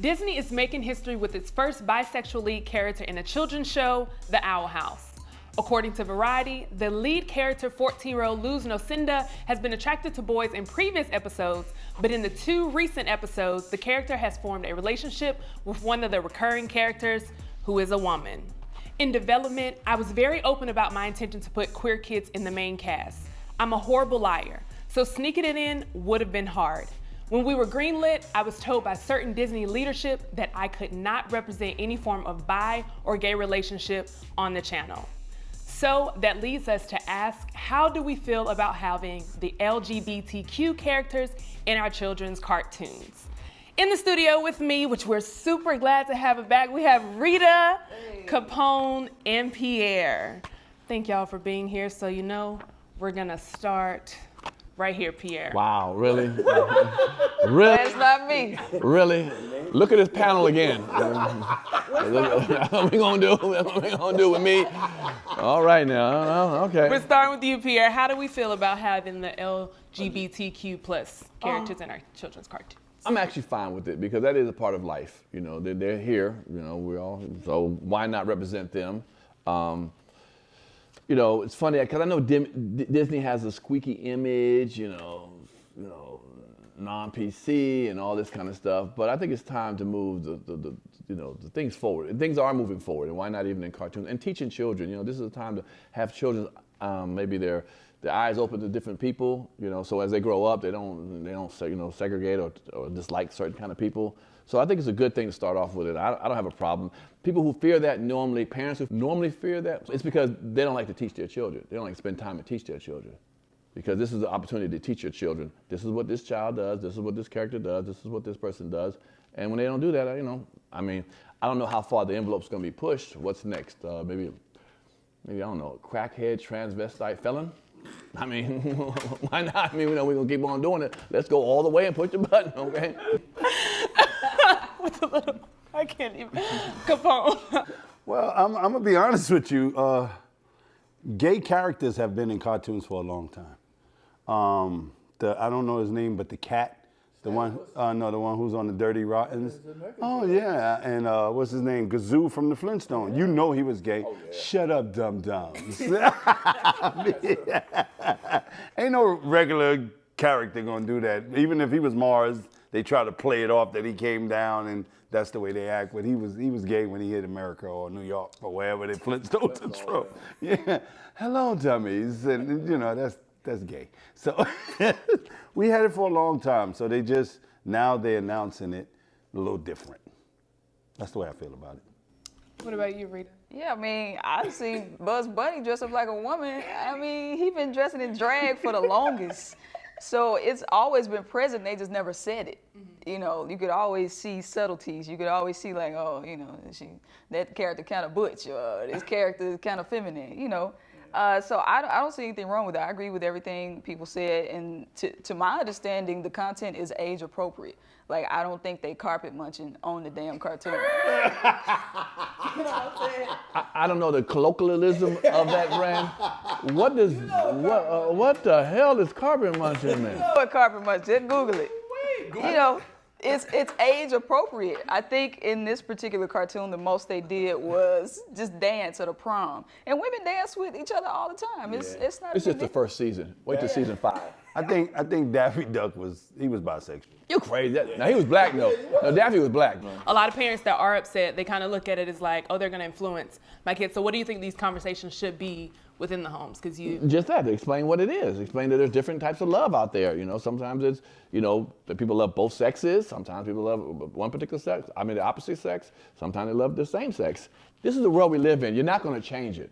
Disney is making history with its first bisexual lead character in a children's show, The Owl House. According to Variety, the lead character, 14-year-old Luz Nocinda, has been attracted to boys in previous episodes, but in the 2 recent episodes, the character has formed a relationship with one of the recurring characters, who is a woman. In development, I was very open about my intention to put queer kids in the main cast. I'm a horrible liar, so sneaking it in would have been hard. When we were greenlit, I was told by certain Disney leadership that I could not represent any form of bi or gay relationship on the channel. So that leads us to ask, how do we feel about having the LGBTQ characters in our children's cartoons? In the studio with me, which we're super glad to have it back, we have Rita, Capone, and Pierre. Thank y'all for being here. So you know, we're gonna start right here, Pierre. Wow, really? Really? That's not me. Really? Look at this panel again. What we gonna do? What we gonna do with me? All right now, okay. We're starting with you, Pierre. How do we feel about having the LGBTQ plus characters in our children's cartoons? I'm actually fine with it because that is a part of life. You know, they're here. You know, so why not represent them? You know, it's funny because I know Disney has a squeaky image. You know, non-PC and all this kind of stuff. But I think it's time to move the things forward. And things are moving forward, and why not even in cartoons and teaching children? You know, this is a time to have children maybe their eyes open to different people. You know, so as they grow up, they don't segregate or dislike certain kind of people. So I think it's a good thing to start off with it. I don't have a problem. People who fear that parents who normally fear that, it's because they don't like to teach their children. They don't like to spend time to teach their children. Because this is the opportunity to teach your children, this is what this child does, this is what this character does, this is what this person does. And when they don't do that, you know, I mean, I don't know how far the envelope's gonna be pushed. What's next? Maybe, I don't know, crackhead, transvestite, felon? I mean, why not? I mean, you know, we're gonna keep on doing it. Let's go all the way and push the button, okay? With a little, I can't even, Capone. Well, I'm gonna be honest with you. Gay characters have been in cartoons for a long time. I don't know his name, but the Katt, the one who's on the Dirty Rottens. Oh yeah, and what's his name? Gazoo from the Flintstones. You know he was gay. Oh, yeah. Shut up, dum-dums. Ain't no regular character gonna do that. Even if he was Mars, they try to play it off that he came down and that's the way they act. But he was gay when he hit America or New York or wherever the Flintstones is from. Yeah. Hello, dummies, and you know that's gay. So we had it for a long time. So now they're announcing it a little different. That's the way I feel about it. What about you, Rita? Yeah, I mean, I've seen Bugs Bunny dress up like a woman. I mean, he been dressing in drag for the longest. So it's always been present, they just never said it. Mm-hmm. You know, you could always see subtleties. You could always see like, oh, you know, that character kind of butch, or this character is kind of feminine, you know. So I don't see anything wrong with that. I agree with everything people said, and to my understanding, the content is age appropriate. Like, I don't think they carpet munching on the damn cartoon. You know what I'm saying? I don't know the colloquialism of that brand. What the hell is carpet munching mean? You know what carpet munch? Just Google it. You know, it's age appropriate. I think in this particular cartoon, the most they did was just dance at a prom, and women dance with each other all the time. It's not. It's just the first season. Wait till season 5. I think Daffy Duck was bisexual. You're crazy. Now he was black though. No, Daffy was black. A lot of parents that are upset, they kind of look at it as like, oh, they're going to influence my kids. So what do you think these conversations should be within the homes? Because just that, to explain what it is. Explain that there's different types of love out there. You know, sometimes it's, you know, that people love both sexes. Sometimes people love one particular sex. I mean, the opposite sex. Sometimes they love the same sex. This is the world we live in. You're not going to change it.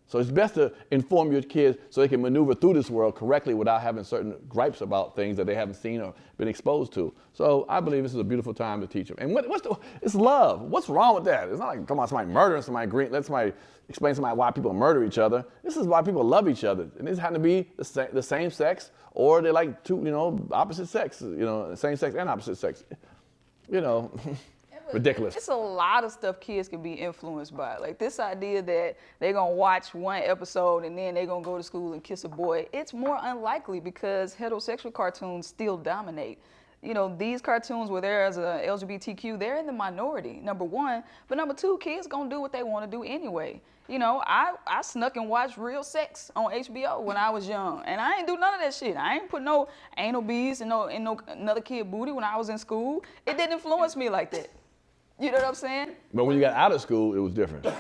So it's best to inform your kids so they can maneuver through this world correctly without having certain gripes about things that they haven't seen or been exposed to. So I believe this is a beautiful time to teach them. And it's love. What's wrong with that? It's not like talking about somebody murdering somebody, let somebody explain to somebody why people murder each other. This is why people love each other. And this happen to be the same sex, or they like two, you know, opposite sex, you know, same sex and opposite sex. You know. Ridiculous. It's a lot of stuff kids can be influenced by. Like this idea that they're going to watch one episode and then they're going to go to school and kiss a boy. It's more unlikely because heterosexual cartoons still dominate. these cartoons where there's a LGBTQ, they're in the minority, number one. But number two, kids gonna do what they want to do anyway. I snuck and watched Real Sex on HBO when I was young, and I ain't do none of that shit. I ain't put no anal beads in no another kid booty when I was in school. It didn't influence me like that. You know what I'm saying? But when you got out of school, it was different. To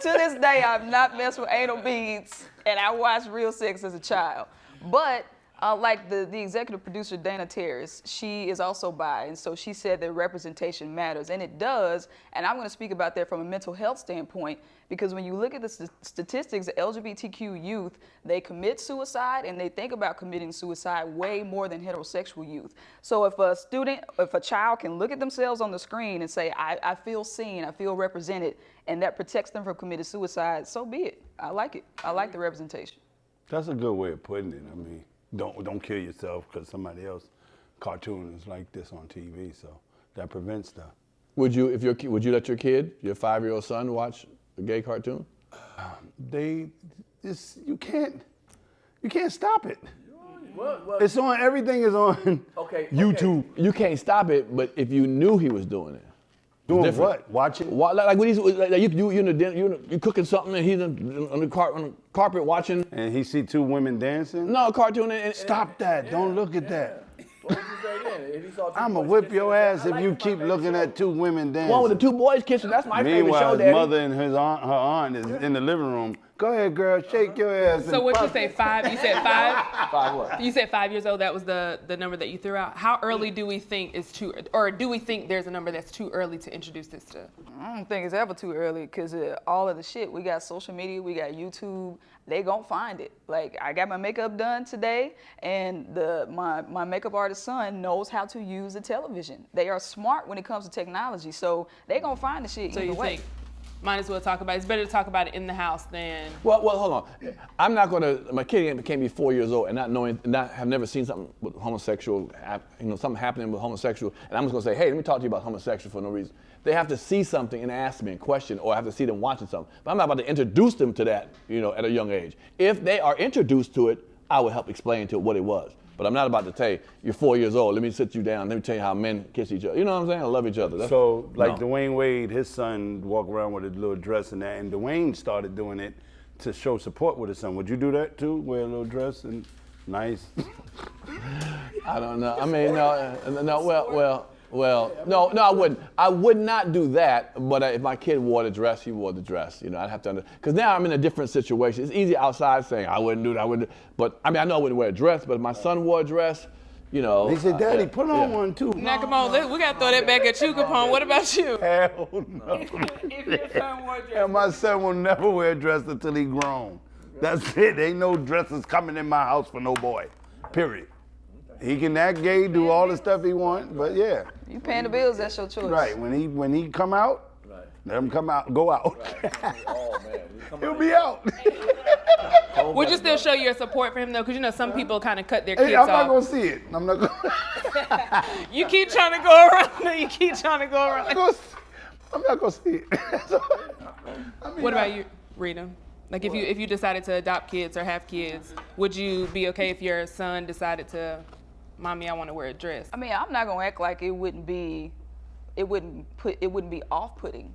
this day, I've not messed with anal beads, and I watched Real Sex as a child. But like the executive producer, Dana Terrace, she is also bi, and so she said that representation matters, and it does. And I'm going to speak about that from a mental health standpoint, because when you look at the statistics, the LGBTQ youth, they commit suicide and they think about committing suicide way more than heterosexual youth. So if a child can look at themselves on the screen and say, I feel seen, I feel represented, and that protects them from committing suicide, so be it. I like it. I like the representation. That's a good way of putting it. I mean, don't kill yourself because somebody else cartoon is like this on TV, so that prevents stuff. Would you let your kid, your 5-year-old son, watch a gay cartoon? You can't stop it. It's on, everything is on YouTube. You can't stop it, but if you knew he was doing it. Doing what? Watching? Like when you're cooking something and he's on the carpet watching. And he see two women dancing? No, a cartoon. Stop that. Yeah, don't look at that. I'm going to whip your ass if you keep looking at two women dancing. One with the two boys kissing. That's my favorite show, Daddy. Meanwhile, his mother and her aunt is in the living room. Go ahead, girl, shake your ass. So what you say, 5? You said 5? 5 what? You said 5 years old. That was the number that you threw out. How early do we think is too, or do we think there's a number that's too early to introduce this to? I don't think it's ever too early, because all of the shit, we got social media, we got YouTube, they gon' find it. Like, I got my makeup done today, and my makeup artist son knows how to use the television. They are smart when it comes to technology, so they gon' find the shit either way. Think might as well talk about it. It's better to talk about it in the house than. Well, hold on. I'm not gonna. My kid can't be 4 years old and have never seen something with homosexual, something happening with homosexual, and I'm just gonna say, hey, let me talk to you about homosexual for no reason. They have to see something and ask me a question, or I have to see them watching something. But I'm not about to introduce them to that, at a young age. If they are introduced to it, I will help explain to it what it was. But I'm not about to tell you, you're 4 years old, let me sit you down, let me tell you how men kiss each other. You know what I'm saying? I love each other. Dwayne Wade, his son walked around with a little dress and that, and Dwayne started doing it to show support with his son. Would you do that too? Wear a little dress and nice? I don't know. I mean, no, I wouldn't. I would not do that, but if my kid wore the dress, he wore the dress. I'd have to, because now I'm in a different situation. It's easy outside saying, I wouldn't do that, but I mean, I know I wouldn't wear a dress, but if my son wore a dress, He said, Daddy, put on one too. Now, come on, we got to throw that back at you, Capone. What about you? Hell no. If your son wore a dress. And my son will never wear a dress until he grown. That's it. Ain't no dresses coming in my house for no boy, period. He can act gay, do all the stuff he want, but yeah. You paying the bills, that's your choice. Right, when he come out, let him come out, go out. He'll be out. Would you still show your support for him though? Because some people kind of cut their kids I'm off. not gonna see it. I'm not gonna. You keep trying to go around. You keep trying to go around. I'm not gonna see it. What about you, Rita? Like if you decided to adopt kids or have kids, would you be okay if your son decided to, Mommy, I want to wear a dress? I mean, I'm not gonna act like it wouldn't be off-putting,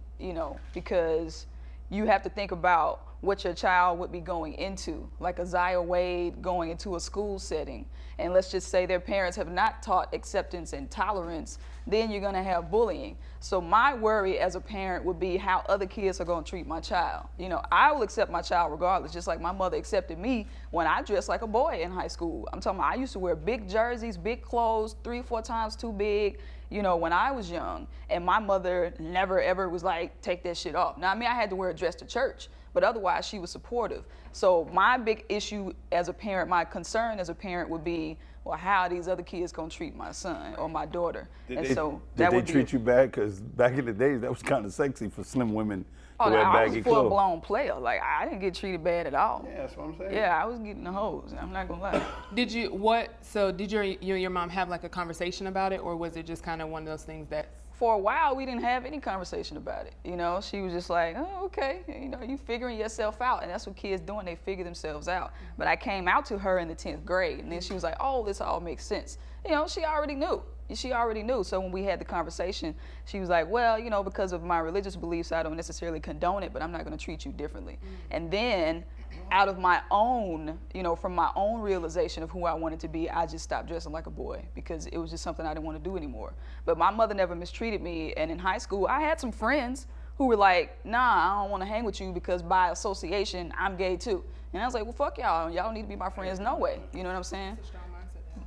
because you have to think about what your child would be going into, like a Zaya Wade going into a school setting. And let's just say their parents have not taught acceptance and tolerance, then you're gonna have bullying. So my worry as a parent would be how other kids are gonna treat my child. I will accept my child regardless, just like my mother accepted me when I dressed like a boy in high school. I'm talking about I used to wear big jerseys, big clothes, 3-4 times too big, when I was young. And my mother never ever was like, take that shit off. Now, I had to wear a dress to church, but otherwise she was supportive. So my big issue as a parent, my concern as a parent would be, well, how are these other kids gonna treat my son or my daughter? Did they treat you bad? Because back in the days, that was kind of sexy for slim women to wear baggy I was a clothes. full-blown player. Like, I didn't get treated bad at all. Yeah, that's what I'm saying. Yeah, I was getting the hose. I'm not gonna lie. Did you and your mom have like a conversation about it, or was it just kind of one of those things that for a while, we didn't have any conversation about it. You know, she was just like, oh, okay, you know, you figuring yourself out. And that's what kids doing, they figure themselves out. But I came out to her in the 10th grade, and then she was like, oh, this all makes sense. You know, she already knew. She already knew. So when we had the conversation, she was like, well, you know, because of my religious beliefs, I don't necessarily condone it, but I'm not going to treat you differently. And then out of my own, you know, from my own realization of who I wanted to be, I just stopped dressing like a boy because it was just something I didn't want to do anymore. But my mother never mistreated me. And in high school, I had some friends who were like, nah, I don't want to hang with you because by association, I'm gay too. And I was like, well, fuck y'all. Y'all don't need to be my friends no way. You know what I'm saying?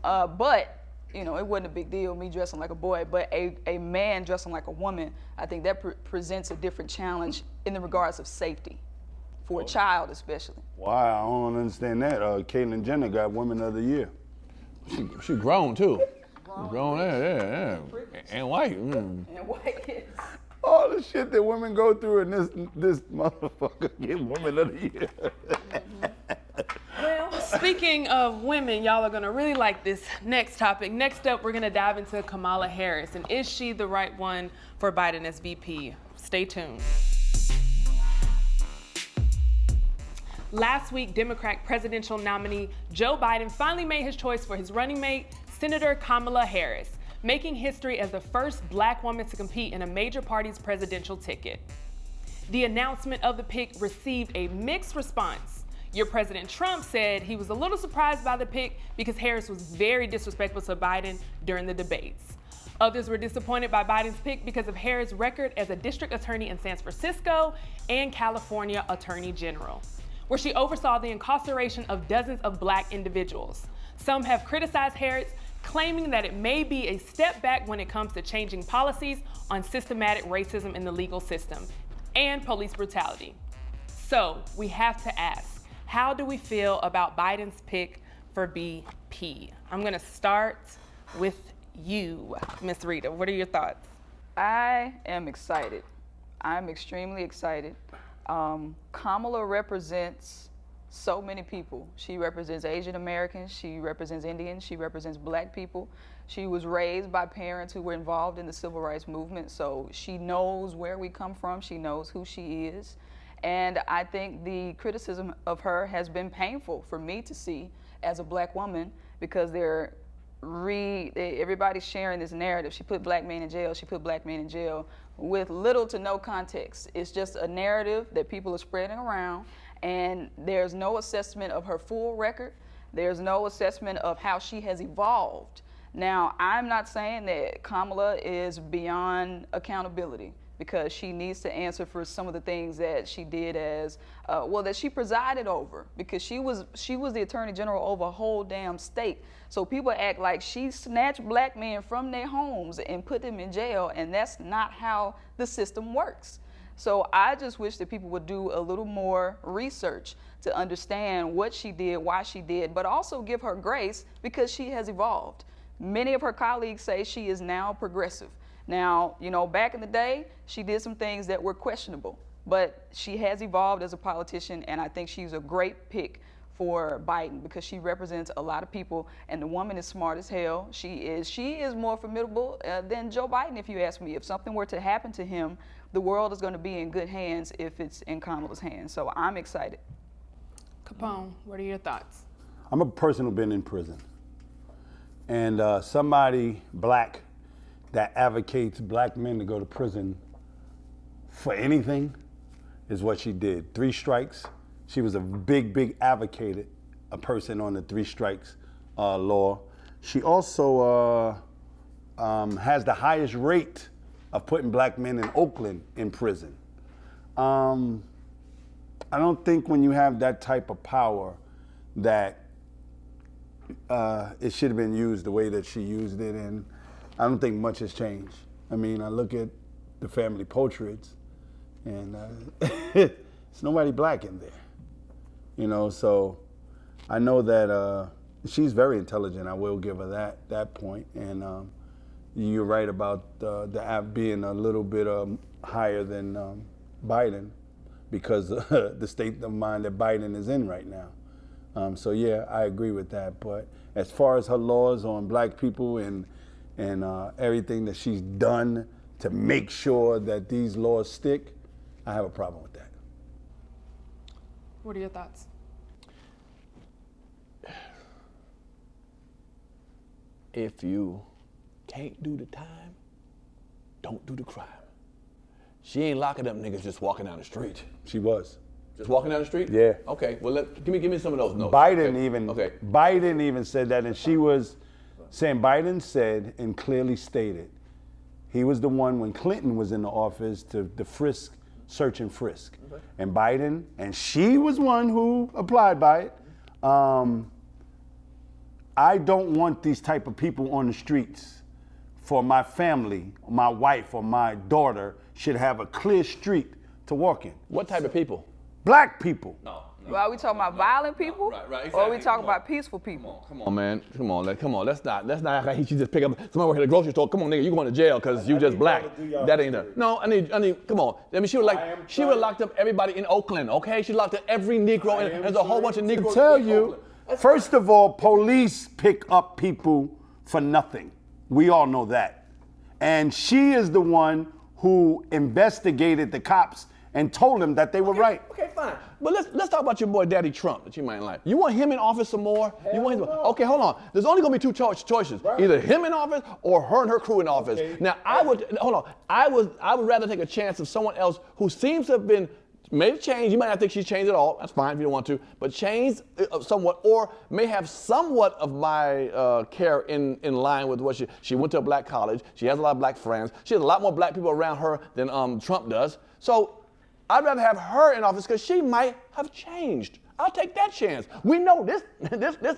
But you know, it wasn't a big deal, me dressing like a boy, but a man dressing like a woman, I think that presents a different challenge in the regards of safety, for a child especially. Wow, I don't understand that. Caitlyn Jenner got Woman of the Year. She grown too. Grown, yeah. And white. And white kids. All the shit that women go through, and this motherfucker get Woman of the Year. Well, speaking of women, y'all are gonna really like this next topic. Next up, we're gonna dive into Kamala Harris, and is she the right one for Biden as VP? Stay tuned. Last week, Democrat presidential nominee Joe Biden finally made his choice for his running mate, Senator Kamala Harris, making history as the first black woman to compete in a major party's presidential ticket. The announcement of the pick received a mixed response. Your President Trump said he was a little surprised by the pick because Harris was very disrespectful to Biden during the debates. Others were disappointed by Biden's pick because of Harris' record as a district attorney in San Francisco and California Attorney General, where she oversaw the incarceration of dozens of black individuals. Some have criticized Harris, claiming that it may be a step back when it comes to changing policies on systematic racism in the legal system and police brutality. So we have to ask, how do we feel about Biden's pick for BP? I'm gonna start with you, Miss Rita. What are your thoughts? I am excited. I'm extremely excited. Kamala represents so many people. She represents Asian Americans, she represents Indians, she represents black people. She was raised by parents who were involved in the civil rights movement, so she knows where we come from, she knows who she is. And I think the criticism of her has been painful for me to see as a black woman, because everybody's sharing this narrative. She put black men in jail, she put black men in jail with little to no context. It's just a narrative that people are spreading around, and there's no assessment of her full record. There's no assessment of how she has evolved. Now, I'm not saying that Kamala is beyond accountability, because she needs to answer for some of the things that she did that she presided over, because she was the Attorney General over a whole damn state. So people act like she snatched black men from their homes and put them in jail, and that's not how the system works. So I just wish that people would do a little more research to understand what she did, why she did, but also give her grace because she has evolved. Many of her colleagues say she is now progressive. Now, you know, back in the day, she did some things that were questionable, but she has evolved as a politician, and I think she's a great pick for Biden because she represents a lot of people, and the woman is smart as hell. She is more formidable than Joe Biden, if you ask me. If something were to happen to him, the world is going to be in good hands if it's in Kamala's hands. So I'm excited. Capone, what are your thoughts? I'm a person who's been in prison. And somebody black that advocates black men to go to prison for anything is what she did. 3 strikes. She was a big advocate, a person on the 3 strikes law. She also has the highest rate of putting black men in Oakland in prison. I don't think when you have that type of power that it should have been used the way that she used it, and I don't think much has changed. I mean, I look at the family portraits, and there's nobody black in there, you know. So I know that she's very intelligent. I will give her that point. And you're right about the app being a little bit higher than Biden because the state of mind that Biden is in right now. So yeah, I agree with that. But as far as her laws on black people and everything that she's done to make sure that these laws stick, I have a problem with that. What are your thoughts? If you can't do the time, don't do the crime. She ain't locking up niggas just walking down the street. She was. Just walking down the street? Yeah. Okay, well, give me some of those notes. Biden even said that, and she was saying, Biden said and clearly stated, he was the one when Clinton was in the office to the frisk, search and frisk. Okay. And Biden, and she was one who applied by it. I don't want these type of people on the streets. For my family, my wife or my daughter should have a clear street to walk in. What type of people? Black people. No. Well, are we talking about violent people? Right, exactly. Or are we talking about peaceful people? Come on, man. Come on. Let's not act like he should just pick up somebody working at the grocery store. Come on, nigga, you going to jail because you just black. That ain't it. No, I need. Come on. I mean, she would have locked up everybody in Oakland. Okay, she locked up every Negro. And there's a whole bunch of Negroes. Tell you. First of all, police pick up people for nothing. We all know that. And she is the one who investigated the cops and told them that they were right. Okay, fine. But let's talk about your boy Daddy Trump that you might like. You want him in office some more? Okay, hold on. There's only gonna be two choices. Right. Either him in office or her and her crew in office. Okay. Now I would rather take a chance of someone else who seems to have been made a change. You might not think she's changed at all. That's fine if you don't want to. But changed somewhat, or may have somewhat of my care in line with what she went to a black college. She has a lot of black friends. She has a lot more black people around her than Trump does. So I'd rather have her in office because she might have changed. I'll take that chance. We know this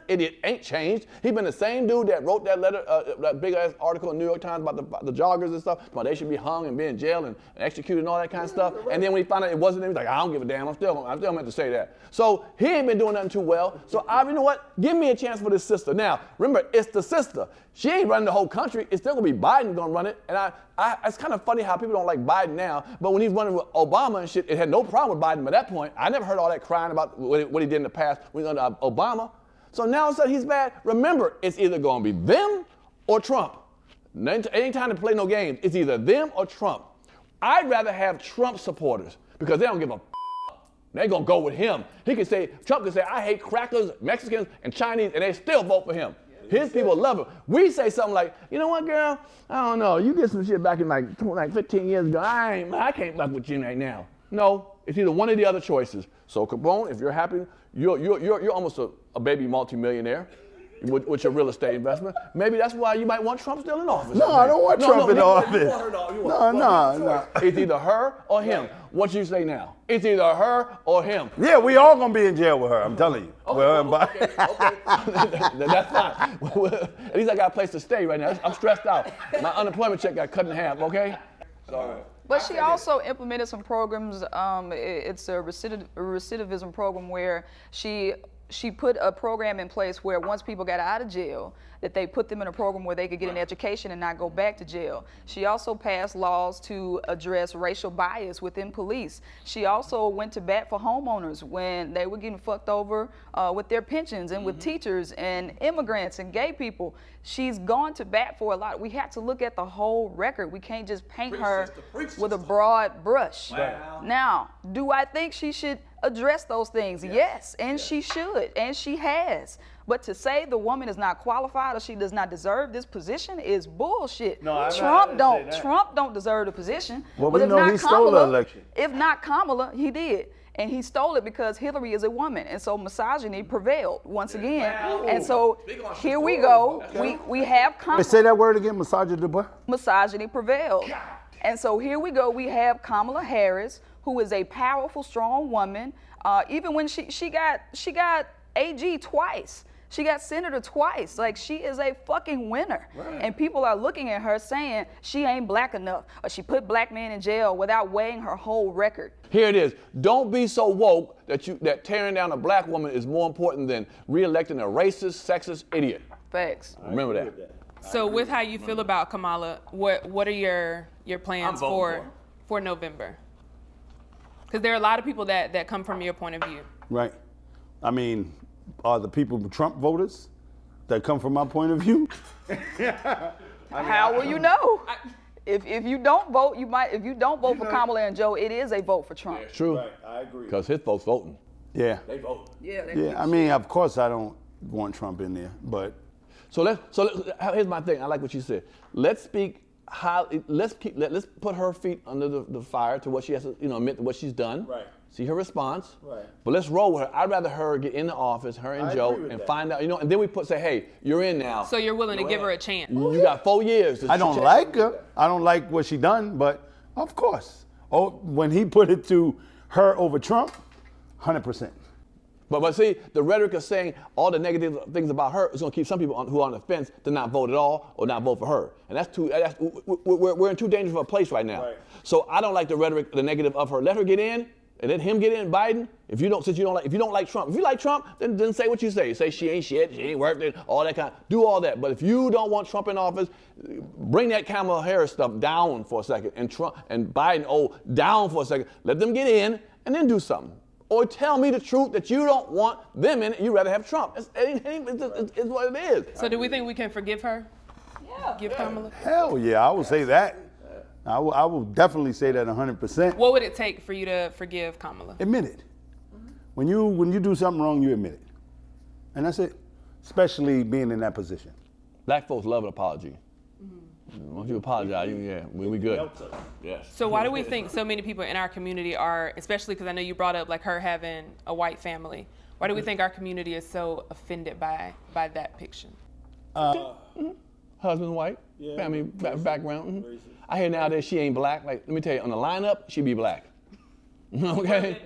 idiot ain't changed. He been the same dude that wrote that letter, that big ass article in New York Times about the joggers and stuff. About they should be hung and be in jail and executed and all that kind of stuff. And then when he found out it wasn't him, he's like, I don't give a damn. I'm still meant to say that. So he ain't been doing nothing too well. So you know what? Give me a chance for this sister. Now remember, it's the sister. She ain't running the whole country. It's still gonna be Biden gonna run it. And it's kind of funny how people don't like Biden now, but when he's running with Obama and shit, it had no problem with Biden by that point. I never heard all that crying about what he did in the past when he was under Obama. So now all of a sudden he's bad. Remember, it's either gonna be them or Trump. Ain't time to play no games. It's either them or Trump. I'd rather have Trump supporters because they don't give a They're gonna go with him. Trump can say, I hate crackers, Mexicans, and Chinese, and they still vote for him. His people love him. We say something like, you know what, girl? I don't know. You did some shit back in like 15 years ago. I can't fuck with you right now. No, it's either one of the other choices. So Capone, if you're happy, you're almost a baby multimillionaire with your real estate investment. Maybe that's why you might want Trump still in office. No, I don't want Trump in office. No. It's either her or him. What you say now? It's either her or him. Yeah, we all gonna be in jail with her. I'm telling you. Okay. That's fine. At least I got a place to stay right now. I'm stressed out. My unemployment check got cut in half. Okay. Sorry. But she also implemented some programs. It's a recidivism program where she put a program in place where once people got out of jail, that they put them in a program where they could get an education and not go back to jail. She also passed laws to address racial bias within police. She also went to bat for homeowners when they were getting fucked over with their pensions and with teachers and immigrants and gay people. She's gone to bat for a lot. We have to look at the whole record. We can't just paint her with a broad brush. Wow. Now, do I think she should address those things? Yes, and she should, and she has. But to say the woman is not qualified or she does not deserve this position is bullshit. No, Trump don't deserve the position. Well, we know he stole the election. If not Kamala, he did. And he stole it because Hillary is a woman. And so misogyny prevailed once again. And so here we go. We have Kamala. Say that word again, misogyny. Misogyny prevailed. And so here we go. We have Kamala Harris, who is a powerful, strong woman. Even when she got AG twice. She got senator twice. Like, she is a fucking winner. Right. And people are looking at her saying she ain't black enough, or she put black men in jail without weighing her whole record. Here it is. Don't be so woke that tearing down a black woman is more important than re-electing a racist, sexist idiot. Facts. Remember that. So with how you feel about Kamala, what are your plans for November? Because there are a lot of people that come from your point of view. Right. I mean, are the people Trump voters that come from my point of view? How will you know? If you don't vote, if you don't vote for Kamala and Joe, it is a vote for Trump. True. Right, I agree. Because his folks voting. Yeah. They vote. Yeah, I mean, of course I don't want Trump in there, but Here's my thing. I like what you said. Let's speak how. Let's put her feet under the fire to what she has to, admit to what she's done. Right. See her response. Right. But let's roll with her. I'd rather her get in the office, her and Joe, and find out, and then we say, hey, you're in now. So you're willing to give her a chance? You got 4 years. I don't like her. I don't like what she done, but of course. Oh, when he put it to her over Trump, 100%. But see, the rhetoric of saying all the negative things about her is going to keep some people who are on the fence to not vote at all or not vote for her. And we're in too dangerous of a place right now. Right. So I don't like the rhetoric, the negative of her. Let her get in, and let him get in, Biden. If you don't like Trump, if you like Trump, then say what you say. Say she ain't shit, she ain't worth it, all that kind. Do all that. But if you don't want Trump in office, bring that Kamala Harris stuff down for a second, and Trump and Biden down for a second. Let them get in, and then do something. Or tell me the truth that you don't want them in it. You rather have Trump. It's what it is. So do we think we can forgive her? Yeah. Give Kamala? Hell yeah, I will say that. I will definitely say that 100%. What would it take for you to forgive Kamala? Admit it. When you do something wrong, you admit it. And that's it. Especially being in that position. Black folks love an apology. Once you apologize, we good. Yes. So why do we think so many people in our community are, especially because I know you brought up like her having a white family, why do we think our community is so offended by that picture? Husband white, family background. I hear nowadays she ain't black. Like, let me tell you, on the lineup, she be black. Okay?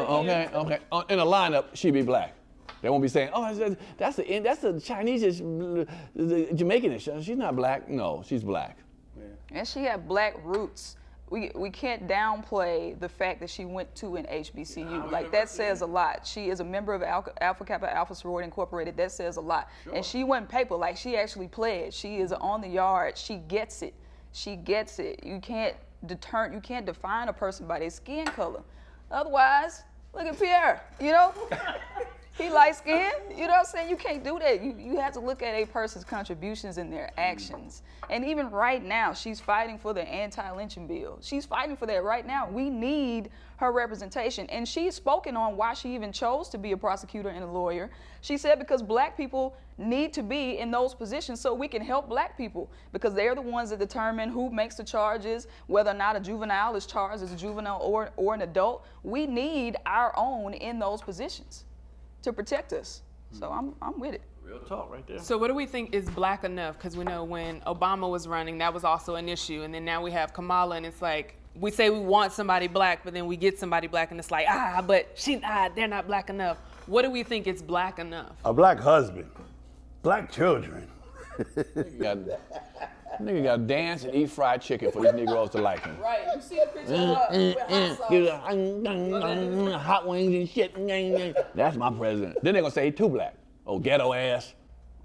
Okay. In a lineup, she be black. They won't be saying, oh, that's the Chinese, the Jamaican. She's not black. No, she's black. And she had black roots. We can't downplay the fact that she went to an HBCU. Like, that says a lot. She is a member of Alpha Kappa Alpha Sorority Incorporated. That says a lot. Sure. And she went paper. Like, she actually pledged. She is on the yard. She gets it. She gets it. You can't define a person by their skin color. Otherwise, look at Pierre, He light skinned, you know what I'm saying? You can't do that. You have to look at a person's contributions and their actions. And even right now, she's fighting for the anti-lynching bill. She's fighting for that right now. We need her representation. And she's spoken on why she even chose to be a prosecutor and a lawyer. She said because black people need to be in those positions so we can help black people, because they're the ones that determine who makes the charges, whether or not a juvenile is charged as a juvenile or an adult. We need our own in those positions to protect us. So I'm with it. Real talk right there. So what do we think is black enough? Because we know when Obama was running, that was also an issue. And then now we have Kamala, and it's like, we say we want somebody black, but then we get somebody black, and it's like, but they're not black enough. What do we think is black enough? A black husband, black children. Nigga got to dance and eat fried chicken for these Negroes to like him. Right, you see the picture of her hot wings and shit. That's my president. Then they're going to say he too black. Oh, ghetto ass.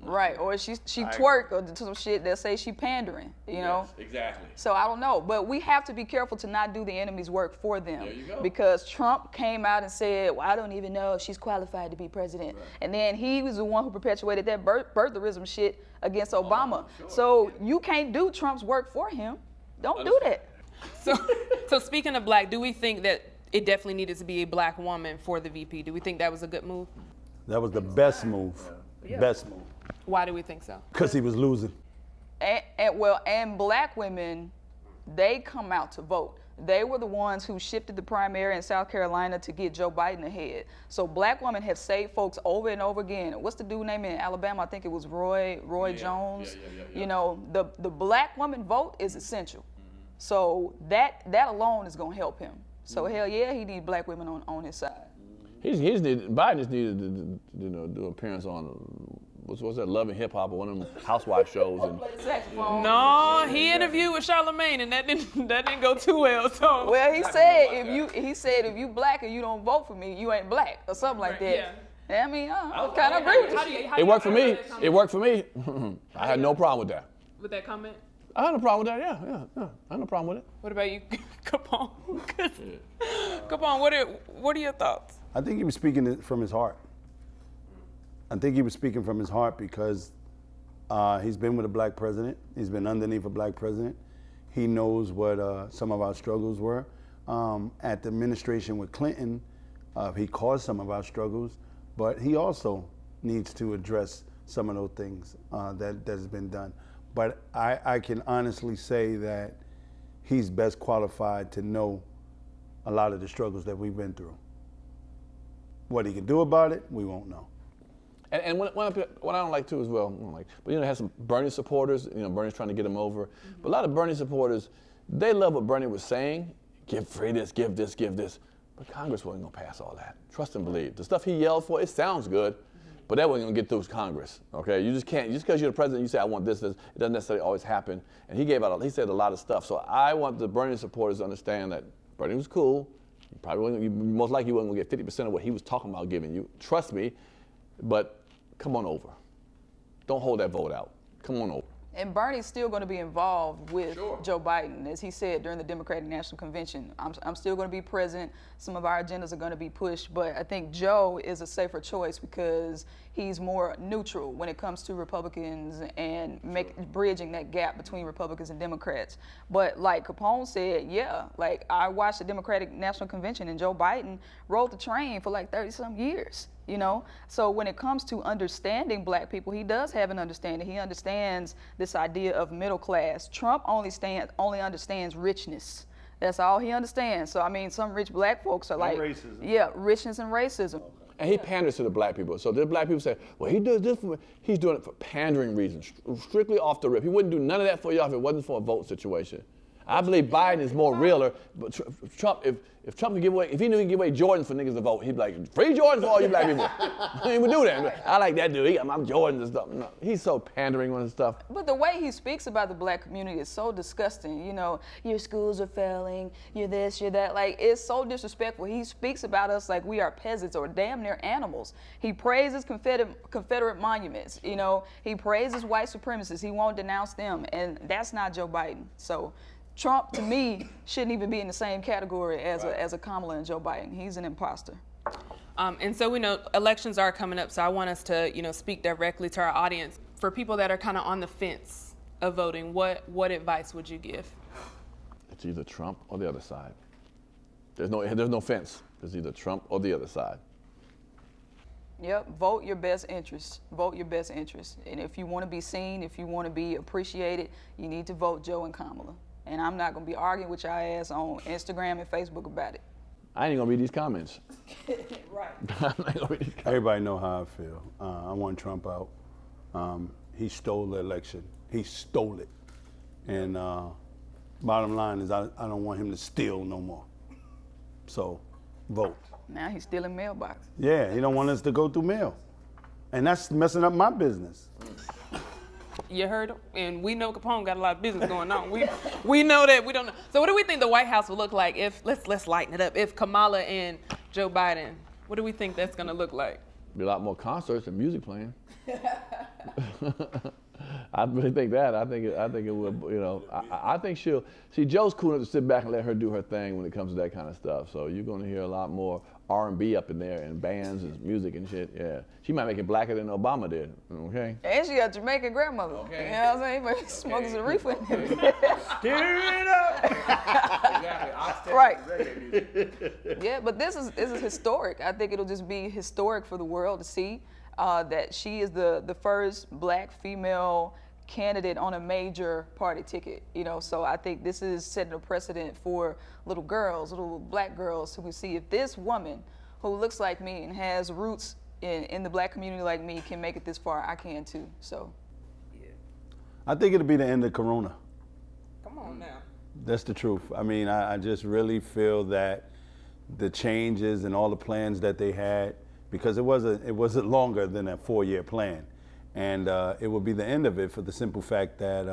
Right, or she twerk or some shit that say she pandering, you know? Yes, exactly. So I don't know, but we have to be careful to not do the enemy's work for them. There you go. Because Trump came out and said, well, I don't even know if she's qualified to be president. Right. And then he was the one who perpetuated that birtherism shit against Obama. Sure. So you can't do Trump's work for him. Don't do that. So speaking of black, do we think that it definitely needed to be a black woman for the VP? Do we think that was a good move? That was the best move. Yeah. Best move. Why do we think so? Because he was losing. And black women, they come out to vote. They were the ones who shifted the primary in South Carolina to get Joe Biden ahead. So black women have saved folks over and over again. What's the dude name in Alabama? I think it was Roy Jones. Yeah. You know, the black woman vote is essential. So that alone is going to help him. So hell yeah, he needs black women on his side. Biden just needed to do an appearance on what's that, Love and Hip Hop, or one of them housewife shows. No, he interviewed with Charlamagne, and that didn't go too well. So well, he said if you black and you don't vote for me, you ain't black, or something like that. Yeah. I mean, I kind of agree with you. It worked for me. It worked for me. I had no problem with that. With that comment? I had no problem with that. Yeah. I had no problem with it. What about you, Capone? Capone, what are your thoughts? I think he was speaking from his heart. I think he was speaking from his heart because he's been with a black president. He's been underneath a black president. He knows what some of our struggles were. At the administration with Clinton, he caused some of our struggles, but he also needs to address some of those things that has been done. But I can honestly say that he's best qualified to know a lot of the struggles that we've been through. What he can do about it, we won't know. And what I don't like too as well, but you know, has some Bernie supporters. You know, Bernie's trying to get him over. Mm-hmm. But a lot of Bernie supporters, they love what Bernie was saying. Give free this, give this, give this. But Congress wasn't gonna pass all that. Trust and believe. The stuff he yelled for, it sounds good, but that wasn't gonna get through Congress. Okay, you just can't. Just because you're the president, you say I want this. It doesn't necessarily always happen. And he said a lot of stuff. So I want the Bernie supporters to understand that Bernie was cool. Most likely you wasn't gonna get 50% of what he was talking about giving you. Trust me. But come on over. Don't hold that vote out. Come on over. And Bernie's still going to be involved with Sure. Joe Biden. As he said during the Democratic National Convention, I'm still going to be present. Some of our agendas are going to be pushed, but I think Joe is a safer choice because he's more neutral when it comes to Republicans and bridging that gap between Republicans and Democrats. But like Capone said, yeah, like I watched the Democratic National Convention and Joe Biden rode the train for like 30-some years. You know, so when it comes to understanding black people, he does have an understanding. He understands this idea of middle class. Trump only understands richness. That's all he understands. So I mean, some rich black folks are like, racism. Yeah, richness and racism. And he panders to the black people. So the black people say, well, he does this he's doing it for pandering reasons, strictly off the rip. He wouldn't do none of that for y'all if it wasn't for a vote situation. I believe Biden is more realer, but Trump, if Trump could give away, if he knew he could give away Jordans for niggas to vote, he'd be like, free Jordans for all you black people. He would do that. I like that dude. I'm Jordans and stuff. No, he's so pandering on his stuff. But the way he speaks about the black community is so disgusting. You know, your schools are failing, you're this, you're that. Like, it's so disrespectful. He speaks about us like we are peasants or damn near animals. He praises Confederate monuments. You know, he praises white supremacists. He won't denounce them. And that's not Joe Biden. So Trump, to me, shouldn't even be in the same category as a Kamala and Joe Biden. He's an imposter. And so we know elections are coming up, so I want us to, speak directly to our audience. For people that are kind of on the fence of voting, what advice would you give? It's either Trump or the other side. There's no fence. It's either Trump or the other side. Yep, vote your best interest. Vote your best interest. And if you want to be seen, if you want to be appreciated, you need to vote Joe and Kamala. And I'm not going to be arguing with y'all ass on Instagram and Facebook about it. I ain't going to read these comments. Right. I'm not gonna read these comments. Everybody know how I feel. I want Trump out. He stole the election. He stole it. And bottom line is I don't want him to steal no more. So vote. Now he's stealing mailboxes. Yeah, he don't want us to go through mail. And that's messing up my business. You heard him? And we know Capone got a lot of business going on. We know that. We don't know. So what do we think the White House will look like if, let's lighten it up, if Kamala and Joe Biden, what do we think that's going to look like? Be a lot more concerts and music playing. I really think that. I think it will, I think she'll, see, Joe's cool enough to sit back and let her do her thing when it comes to that kind of stuff. So you're going to hear a lot more R&B up in there and bands and music and shit, yeah. She might make it blacker than Obama did, okay? And she got a Jamaican grandmother. Okay. You know what I'm saying? But smoking some reefer. Stir it up! Exactly. Right. Yeah, but this is historic. I think it'll just be historic for the world to see that she is the first black female candidate on a major party ticket, so I think this is setting a precedent for little black girls who can see if this woman who looks like me and has roots in the black community like me can make it this far, I can too, so. Yeah. I think it'll be the end of Corona. Come on now. That's the truth. I mean, I just really feel that the changes and all the plans that they had, because it wasn't longer than a 4-year plan. And it will be the end of it for the simple fact that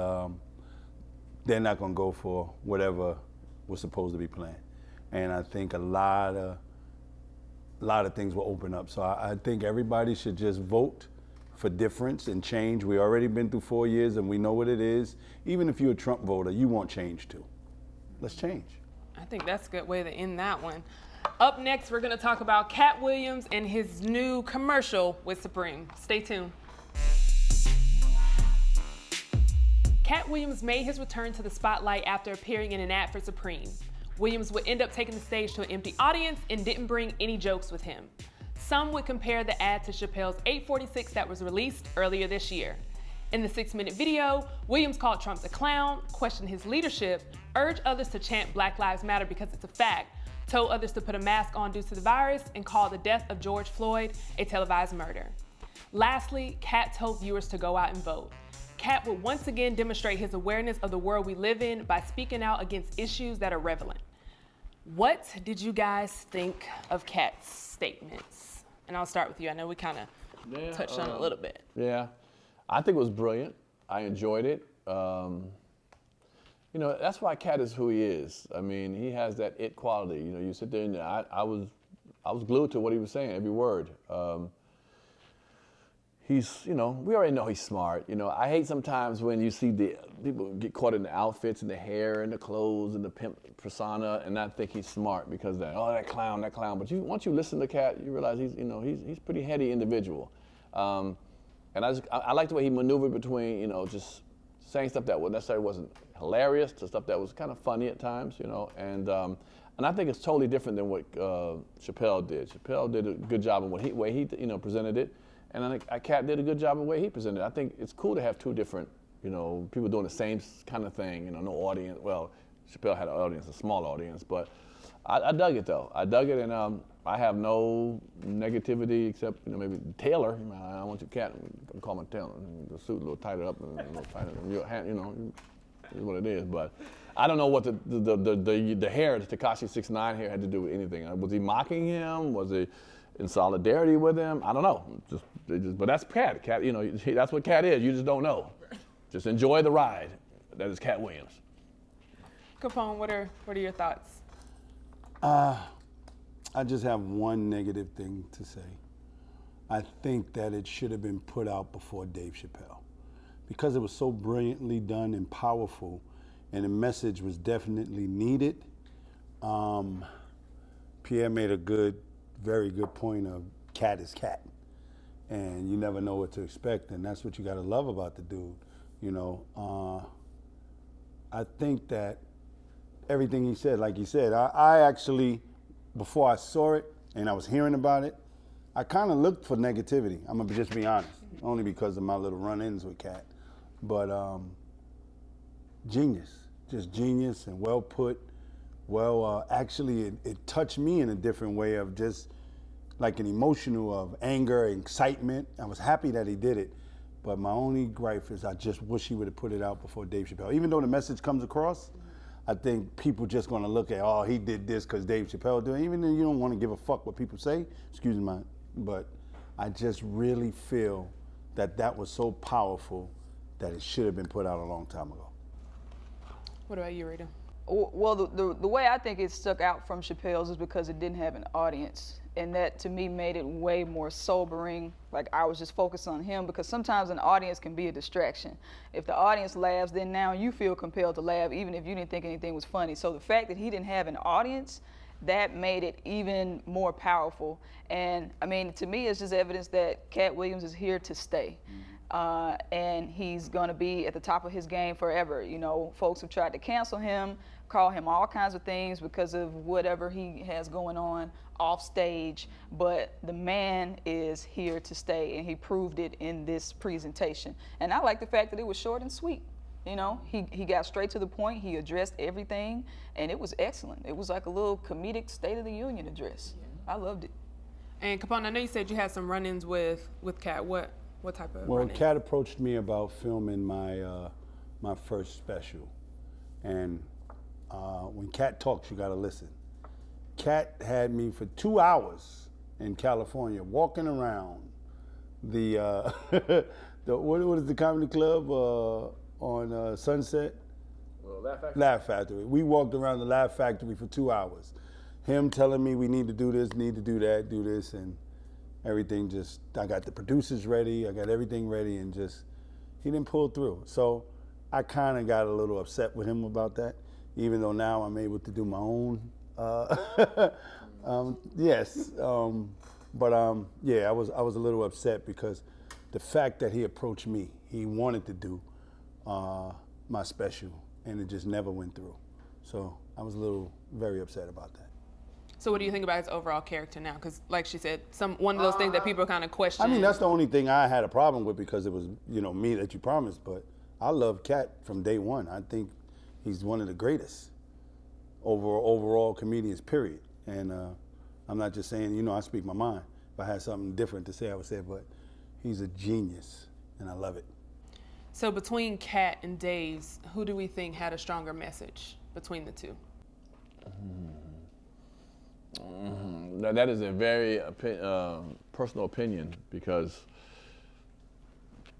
they're not going to go for whatever was supposed to be planned. And I think a lot of things will open up. So I think everybody should just vote for difference and change. We already been through 4 years and we know what it is. Even if you're a Trump voter, you want change too. Let's change. I think that's a good way to end that one. Up next, we're going to talk about Katt Williams and his new commercial with Supreme. Stay tuned. Katt Williams made his return to the spotlight after appearing in an ad for Supreme. Williams would end up taking the stage to an empty audience and didn't bring any jokes with him. Some would compare the ad to Chappelle's 846 that was released earlier this year. In the 6-minute video, Williams called Trump a clown, questioned his leadership, urged others to chant Black Lives Matter because it's a fact, told others to put a mask on due to the virus, and called the death of George Floyd a televised murder. Lastly, Katt told viewers to go out and vote. Katt would once again demonstrate his awareness of the world we live in by speaking out against issues that are relevant. What did you guys think of Katt's statements? And I'll start with you. I know we kind of touched on it a little bit. Yeah, I think it was brilliant. I enjoyed it. You know, that's why Katt is who he is. I mean, he has that it quality. You know, you sit there and I was glued to what he was saying, every word. He's, you know, we already know he's smart. You know, I hate sometimes when you see the people get caught in the outfits and the hair and the clothes and the pimp persona and not think he's smart because that clown. But once you listen to Katt, you realize he's pretty heady individual. And I like the way he maneuvered between, you know, just saying stuff that necessarily wasn't hilarious to stuff that was kind of funny at times, you know. And I think it's totally different than what Chappelle did. Chappelle did a good job in the way he you know, presented it. And I think Katt did a good job in the way he presented it. I think it's cool to have two different, you know, people doing the same kind of thing, you know, no audience. Well, Chappelle had an audience, a small audience, but I dug it though. I dug it, and I have no negativity except, you know, maybe Taylor. You know, I want you, Katt. I'm calling Taylor. The suit a little tighter up, and a little tighter. Your hand, you know, is what it is. But I don't know what the hair, the Tekashi 6ix9ine hair, had to do with anything. Was he mocking him? Was he in solidarity with him? I don't know. But that's Katt. Katt, you know, that's what Katt is. You just don't know. Just enjoy the ride. That is Katt Williams. Capone, what are your thoughts? I just have one negative thing to say. I think that it should have been put out before Dave Chappelle, because it was so brilliantly done and powerful, and the message was definitely needed. Pierre made a very good point of Katt is Katt, and you never know what to expect, and that's what you gotta love about the dude, you know. I think that everything he said, like he said, I actually, before I saw it and I was hearing about it, I kind of looked for negativity. I'm gonna just be honest, only because of my little run-ins with Katt. But genius, just genius and well put. Well, actually, it touched me in a different way of just like an emotional of anger, excitement. I was happy that he did it. But my only gripe is I just wish he would have put it out before Dave Chappelle. Even though the message comes across, I think people just gonna look at, oh, he did this because Dave Chappelle did it. Even though you don't want to give a fuck what people say, excuse me, but I just really feel that was so powerful that it should have been put out a long time ago. What about you, Rita? Well, the way I think it stuck out from Chappelle's is because it didn't have an audience. And that, to me, made it way more sobering. Like, I was just focused on him, because sometimes an audience can be a distraction. If the audience laughs, then now you feel compelled to laugh, even if you didn't think anything was funny. So the fact that he didn't have an audience, that made it even more powerful. And, I mean, to me, it's just evidence that Katt Williams is here to stay. And he's going to be at the top of his game forever. You know, folks have tried to cancel him, call him all kinds of things because of whatever he has going on off stage, but the man is here to stay, and he proved it in this presentation. And I like the fact that it was short and sweet. You know, he got straight to the point, he addressed everything, and it was excellent. It was like a little comedic State of the Union address. I loved it. And Capone, I know you said you had some run-ins with Katt. What type of Well, run-ins? Katt approached me about filming my first special, and when Katt talks, you gotta listen. Katt had me for 2 hours in California walking around the what is the comedy club on Sunset? Well, Laugh Factory. Laugh Factory. We walked around the Laugh Factory for 2 hours. Him telling me we need to do this, need to do that, do this, and everything just, I got the producers ready, I got everything ready, and just, he didn't pull through. So I kind of got a little upset with him about that, even though now I'm able to do my own. Yes, yeah, I was a little upset because the fact that he approached me, he wanted to do, my special, and it just never went through. So I was very upset about that. So what do you think about his overall character now? Because like she said, one of those things that people kind of question. I mean, that's the only thing I had a problem with because it was, me that you promised. But I love Katt from day one. I think he's one of the greatest overall comedians, period. And I'm not just saying, I speak my mind. If I had something different to say, I would say it. But he's a genius, and I love it. So between Katt and Dave's, who do we think had a stronger message between the two? Now, that is a very personal opinion because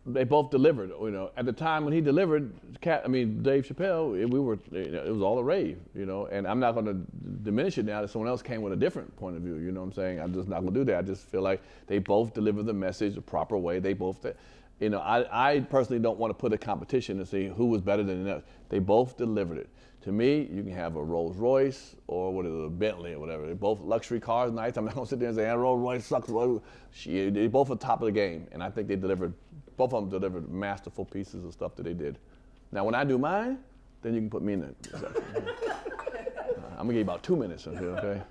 they both delivered. At the time when he delivered, Dave Chappelle, it was all a rave. And I'm not going to diminish it now that someone else came with a different point of view. You know what I'm saying? I'm just not going to do that. I just feel like they both delivered the message the proper way. They both. I personally don't want to put a competition to see who was better than the other. They both delivered it. To me, you can have a Rolls Royce or a Bentley or whatever. They're both luxury cars, nice. I'm not gonna sit there and say, Rolls Royce sucks. They both are top of the game, and I think both of them delivered masterful pieces of stuff that they did. Now, when I do mine, then you can put me in it. I'm gonna give you about 2 minutes in here, okay?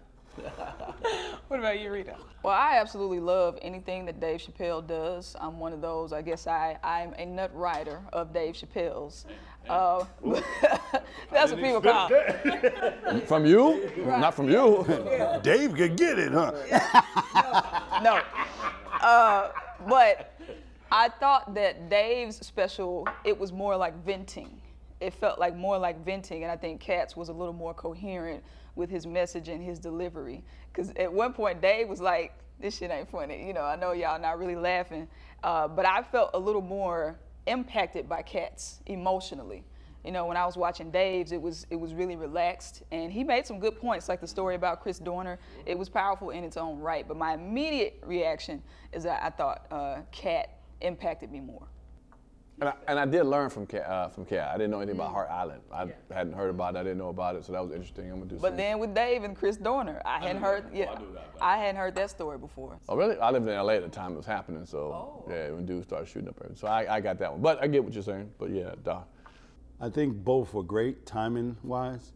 What about you, Rita? Well, I absolutely love anything that Dave Chappelle does. I'm one of those, I guess I'm a nut rider of Dave Chappelle's. That's what people call it. From you? Right. Not from you. Dave could get it, huh? No. But I thought that Dave's special, it was more like venting. It felt like more like venting, and I think Katt's was a little more coherent with his message and his delivery. Because at one point, Dave was like, this shit ain't funny. I know y'all not really laughing. But I felt a little more impacted by Katt's emotionally. When I was watching Dave's, it was really relaxed. And he made some good points, like the story about Chris Dorner. It was powerful in its own right. But my immediate reaction is that I thought Katt impacted me more. And I did learn from Katt. I didn't know anything about Hart Island. I hadn't heard about it. I didn't know about it, so that was interesting. I'm gonna do. But then with Dave and Chris Dorner, I hadn't heard that story before. Oh really? I lived in LA at the time it was happening, so when dudes started shooting up everything. So I got that one. But I get what you're saying. But yeah, I think both were great timing wise.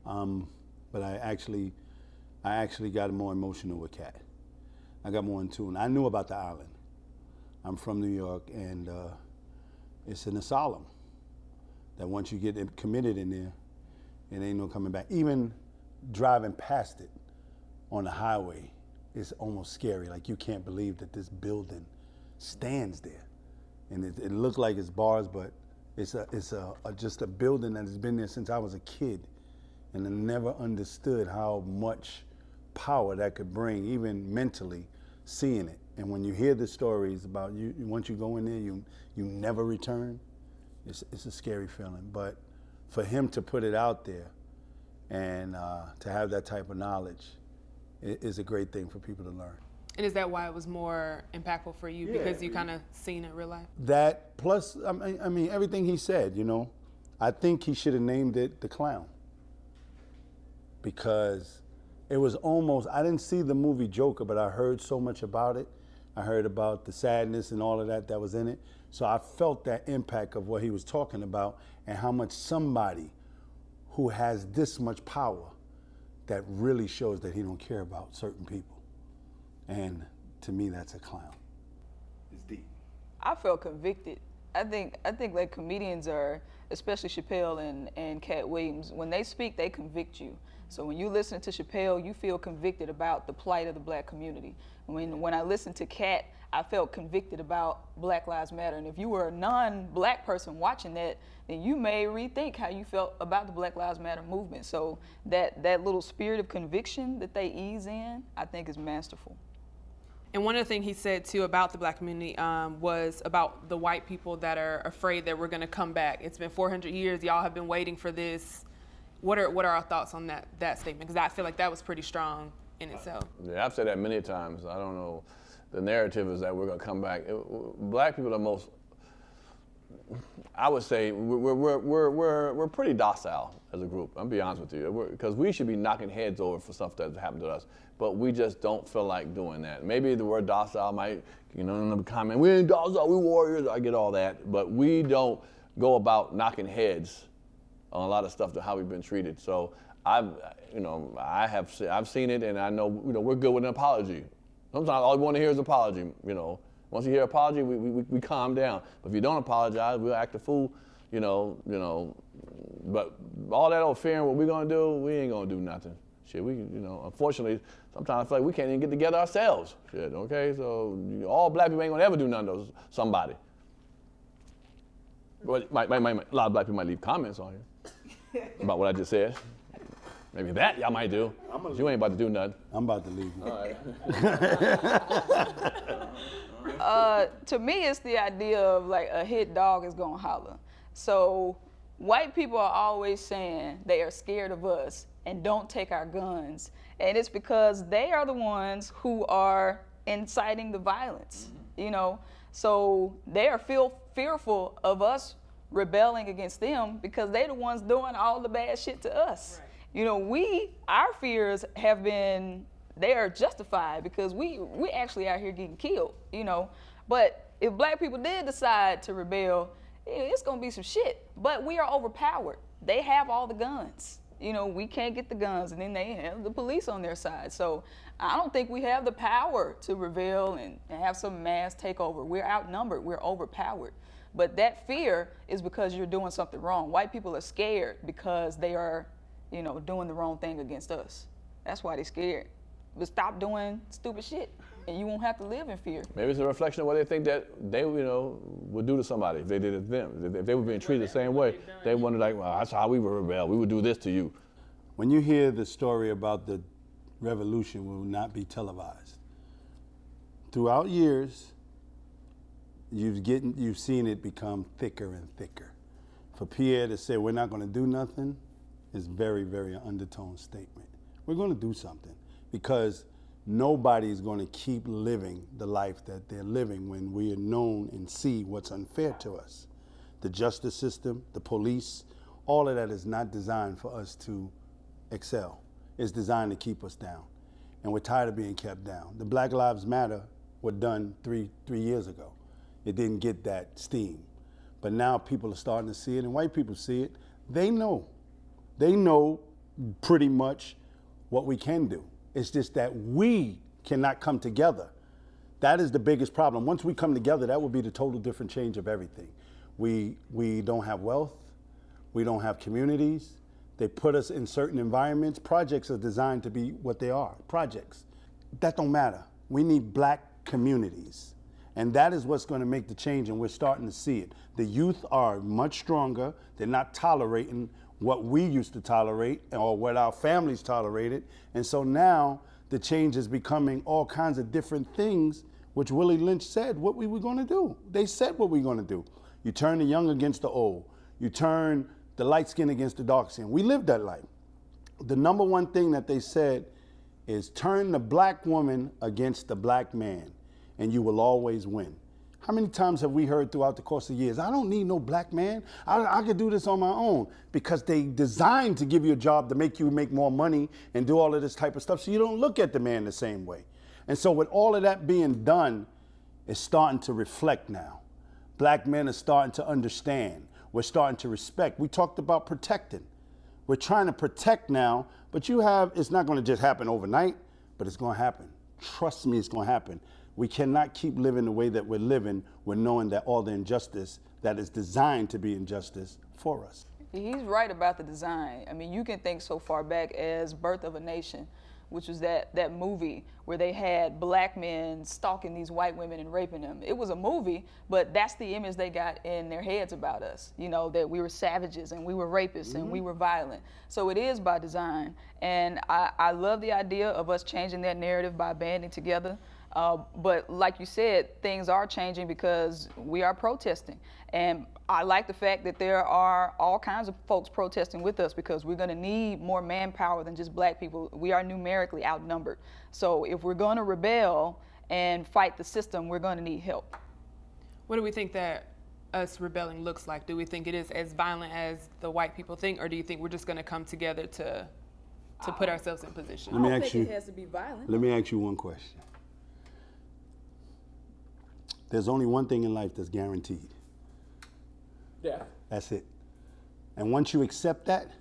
But I actually got more emotional with Katt. I got more in tune. I knew about the island. I'm from New York, and it's an asylum that once you get committed in there, it ain't no coming back. Even driving past it on the highway is almost scary. Like you can't believe that this building stands there. And it looked like it's bars, but it's just a building that has been there since I was a kid. And I never understood how much power that could bring, even mentally, seeing it. And when you hear the stories about you, once you go in there, you never return, it's a scary feeling. But for him to put it out there and to have that type of knowledge is a great thing for people to learn. And is that why it was more impactful for you? Because you kind of seen it in real life? That plus, I mean, everything he said, I think he should have named it The Clown. Because it was almost, I didn't see the movie Joker, but I heard so much about it. I heard about the sadness and all of that was in it. So I felt that impact of what he was talking about and how much somebody who has this much power that really shows that he don't care about certain people. And to me, that's a clown. It's deep. I felt convicted. I think like comedians are, especially Chappelle and Katt Williams, when they speak, they convict you. So when you listen to Chappelle, you feel convicted about the plight of the black community. When I listened to Katt, I felt convicted about Black Lives Matter. And if you were a non-black person watching that, then you may rethink how you felt about the Black Lives Matter movement. So that little spirit of conviction that they ease in, I think is masterful. And one of the things he said, too, about the black community was about the white people that are afraid that we're going to come back. It's been 400 years. Y'all have been waiting for this. What are our thoughts on that statement? Because I feel like that was pretty strong in itself. Yeah, I've said that many times. I don't know. The narrative is that we're going to come back. Black people are most, I would say, we're pretty docile as a group. I'll be honest with you. Because we should be knocking heads over for stuff that's happened to us. But we just don't feel like doing that. Maybe the word docile might, in the comment, we ain't docile, we warriors. I get all that. But we don't go about knocking heads on a lot of stuff to how we've been treated. So I've seen it, and I know we're good with an apology. Sometimes all we want to hear is apology. Once you hear apology, we calm down. But if you don't apologize, we'll act a fool. But all that old fearing what we're gonna do, we ain't gonna do nothing. Shit, unfortunately, sometimes I feel like we can't even get together ourselves. Shit, okay? So all black people ain't gonna ever do none of those, somebody. But a lot of black people might leave comments on here about what I just said. Maybe that y'all might do. You ain't about to do nothing. I'm about to leave. All right. To me, it's the idea of like a hit dog is gonna holler. So white people are always saying they are scared of us and don't take our guns. And it's because they are the ones who are inciting the violence, So they are fearful of us rebelling against them because they're the ones doing all the bad shit to us. Right. Our fears have been, they are justified because we actually out here getting killed, But if black people did decide to rebel, it's gonna be some shit. But we are overpowered. They have all the guns. We can't get the guns, and then they have the police on their side. So I don't think we have the power to rebel and have some mass takeover. We're outnumbered. We're overpowered. But that fear is because you're doing something wrong. White people are scared because they are, doing the wrong thing against us. That's why they're scared. But stop doing stupid shit, and you won't have to live in fear. Maybe it's a reflection of what they think that they, would do to somebody if they did it to them. If they were being treated the same way, they wondered like, well, that's how we would rebel. We would do this to you. When you hear the story about the revolution will not be televised, throughout years, you've seen it become thicker and thicker. For Pierre to say we're not going to do nothing is very, very undertone statement. We're going to do something because nobody's going to keep living the life that they're living when we are known and see what's unfair to us. The justice system, the police, all of that is not designed for us to excel. It's designed to keep us down. And we're tired of being kept down. The Black Lives Matter were done three years ago. It didn't get that steam. But now people are starting to see it, and white people see it. They know pretty much what we can do. It's just that we cannot come together. That is the biggest problem. Once we come together, that will be the total different change of everything. We don't have wealth. We don't have communities. They put us in certain environments. Projects are designed to be what they are, projects. That don't matter. We need black communities. And that is what's going to make the change, and we're starting to see it. The youth are much stronger. They're not tolerating what we used to tolerate or what our families tolerated. And so now the change is becoming all kinds of different things, which Willie Lynch said what we were going to do. They said what we were going to do. You turn the young against the old. You turn the light skin against the dark skin. We lived that life. The number one thing that they said is turn the black woman against the black man, and you will always win. How many times have we heard throughout the course of years, I don't need no black man. I could do this on my own, because they designed to give you a job to make you make more money and do all of this type of stuff so you don't look at the man the same way. And so with all of that being done, it's starting to reflect now. Black men are starting to understand. We're starting to respect. We talked about protecting. We're trying to protect now, but it's not going to just happen overnight, but it's going to happen. Trust me, it's going to happen. We cannot keep living the way that we're living with knowing that all the injustice that is designed to be injustice for us. He's right about the design. I mean, you can think so far back as Birth of a Nation, which was that movie where they had black men stalking these white women and raping them. It was a movie, but that's the image they got in their heads about us, that we were savages and we were rapists and we were violent. So it is by design. And I love the idea of us changing that narrative by banding together. But like you said, things are changing because we are protesting. And I like the fact that there are all kinds of folks protesting with us, because we're going to need more manpower than just black people. We are numerically outnumbered. So if we're going to rebel and fight the system, we're going to need help. What do we think that us rebelling looks like? Do we think it is as violent as the white people think, or do you think we're just going to come together to put ourselves in position? I don't think it has to be violent. Let me ask you one question. There's only one thing in life that's guaranteed. Death. That's it. And once you accept that,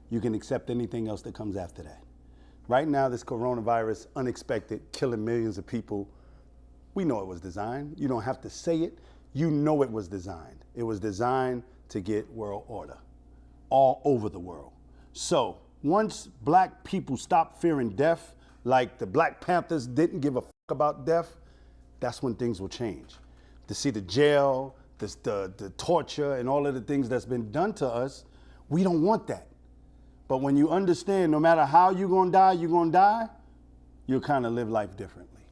you can accept anything else that comes after that. Right now, this coronavirus, unexpected, killing millions of people, we know it was designed. You don't have to say it. You know it was designed. It was designed to get world order all over the world. So once black people stop fearing death, like the Black Panthers didn't give a fuck about death, that's when things will change. To see the jail, the torture, and all of the things that's been done to us, we don't want that. But when you understand no matter how you're gonna die, you'll kind of live life differently.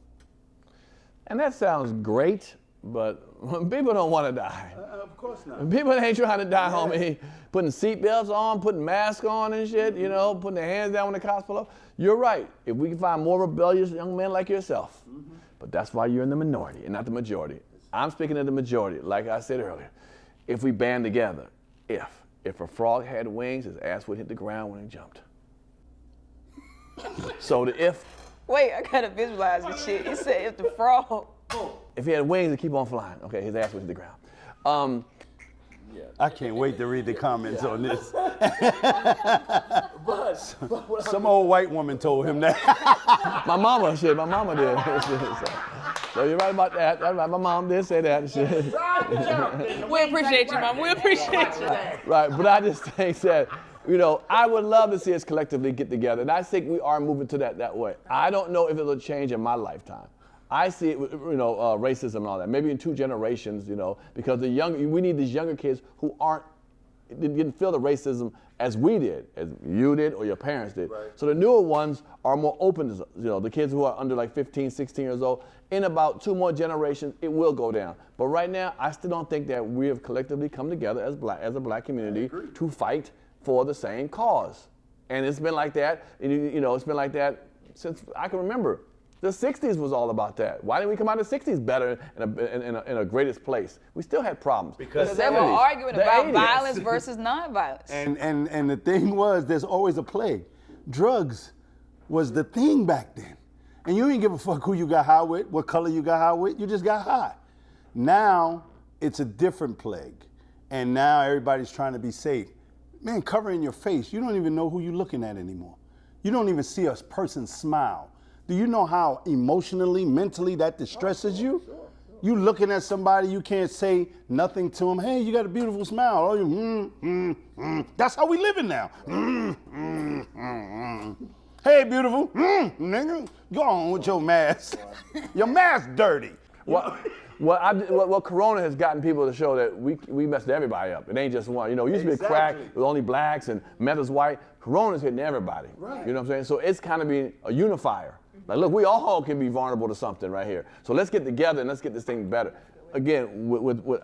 And that sounds great, but people don't want to die. Of course not. People ain't trying to die, homie. Putting seatbelts on, putting masks on and shit, you know, putting their hands down when the cops pull up. You're right. If we can find more rebellious young men like yourself, but that's why you're in the minority and not the majority. I'm speaking of the majority, like I said earlier. If we band together, if a frog had wings, his ass would hit the ground when he jumped. So the if. Wait, I gotta visualize this shit. It said if the frog. If he had wings, he'd keep on flying. Okay, his ass would hit the ground. I can't wait to read the comments on this. Some old white woman told him that. My mama did. So you're right about that. My mom did say that. We appreciate you, Mom. We appreciate you. Right, but I just think that, you know, I would love to see us collectively get together, and I think we are moving to that way. I don't know if it'll change in my lifetime. I see it with, you know, racism and all that. Maybe in 2 generations, you know, because we need these younger kids who didn't feel the racism as we did, as you did or your parents did. Right. So the newer ones are more open to, you know, the kids who are under like 15, 16 years old. In about 2 more generations, it will go down. But right now, I still don't think that we have collectively come together as a black community to fight for the same cause. And it's been like that, you know, it's been like that since I can remember. The 60s was all about that. Why didn't we come out of the 60s better in a greatest place? We still had problems. Because they were arguing about violence versus nonviolence. And the thing was, there's always a plague. Drugs was the thing back then. And you didn't give a fuck who you got high with, what color you got high with, you just got high. Now, it's a different plague. And now everybody's trying to be safe. Man, covering your face, you don't even know who you're looking at anymore. You don't even see a person smile. Do you know how emotionally, mentally that distresses you? Sure. You looking at somebody, you can't say nothing to them. Hey, you got a beautiful smile. Oh, you, That's how we living now. Hey, beautiful. Nigga, go on with your mask. Your mask dirty. Well, Corona has gotten people to show that we messed everybody up. It ain't just one. You know, it used to be a crack with only blacks and meth is white. Corona's hitting everybody. Right. You know what I'm saying? So it's kind of being a unifier. Like, look, we all can be vulnerable to something right here. So let's get together and let's get this thing better. Again,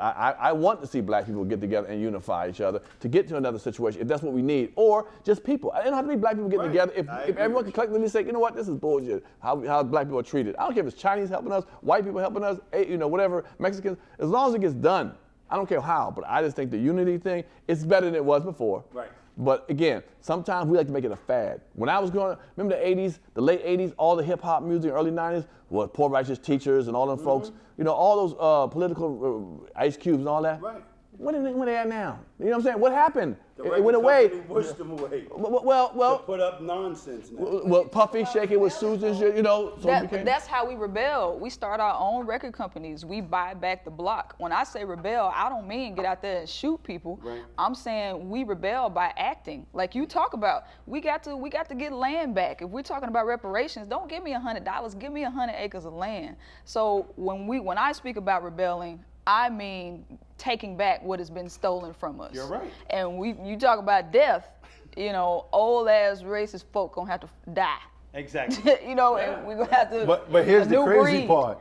I want to see black people get together and unify each other to get to another situation, if that's what we need, or just people. It don't have to be black people getting together. If everyone can collectively say, you know what, this is bullshit, how black people are treated. I don't care if it's Chinese helping us, white people helping us, you know, whatever, Mexicans, as long as it gets done. I don't care how, but I just think the unity thing, it's better than it was before. Right. But again, sometimes we like to make it a fad. When I was growing up, remember the 80s, the late 80s, all the hip hop music, early 90s, was Poor Righteous Teachers and all them folks, you know, all those political Ice Cubes and all that. Right. Where they at now? You know what I'm saying? What happened? It went away. Pushed them away. Well, to put up nonsense now. Well, Puffy shaking with Susan, you know. So that's how we rebel. We start our own record companies. We buy back the block. When I say rebel, I don't mean get out there and shoot people. Right. I'm saying we rebel by acting. Like you talk about, we got to get land back. If we're talking about reparations, don't give me $100. Give me 100 acres of land. So when I speak about rebelling, I mean taking back what has been stolen from us. You're right. And you talk about death, you know, old ass racist folk gonna have to die. Exactly. You know, and we're gonna have to. But here's the crazy part.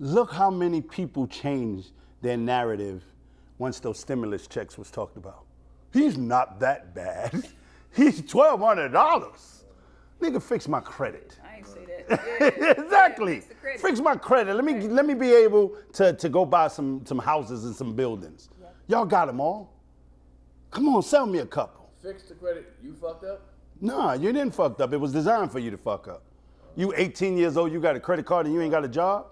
Look how many people changed their narrative once those stimulus checks was talked about. He's not that bad. He's $1,200. Nigga, fix my credit. I ain't say that. Yeah. Exactly. Yeah, fix my credit. Let me be able to go buy some houses and some buildings. Yeah. Y'all got them all. Come on, sell me a couple. Fix the credit. You fucked up? Nah, you didn't fuck up. It was designed for you to fuck up. You 18 years old, you got a credit card and you ain't got a job?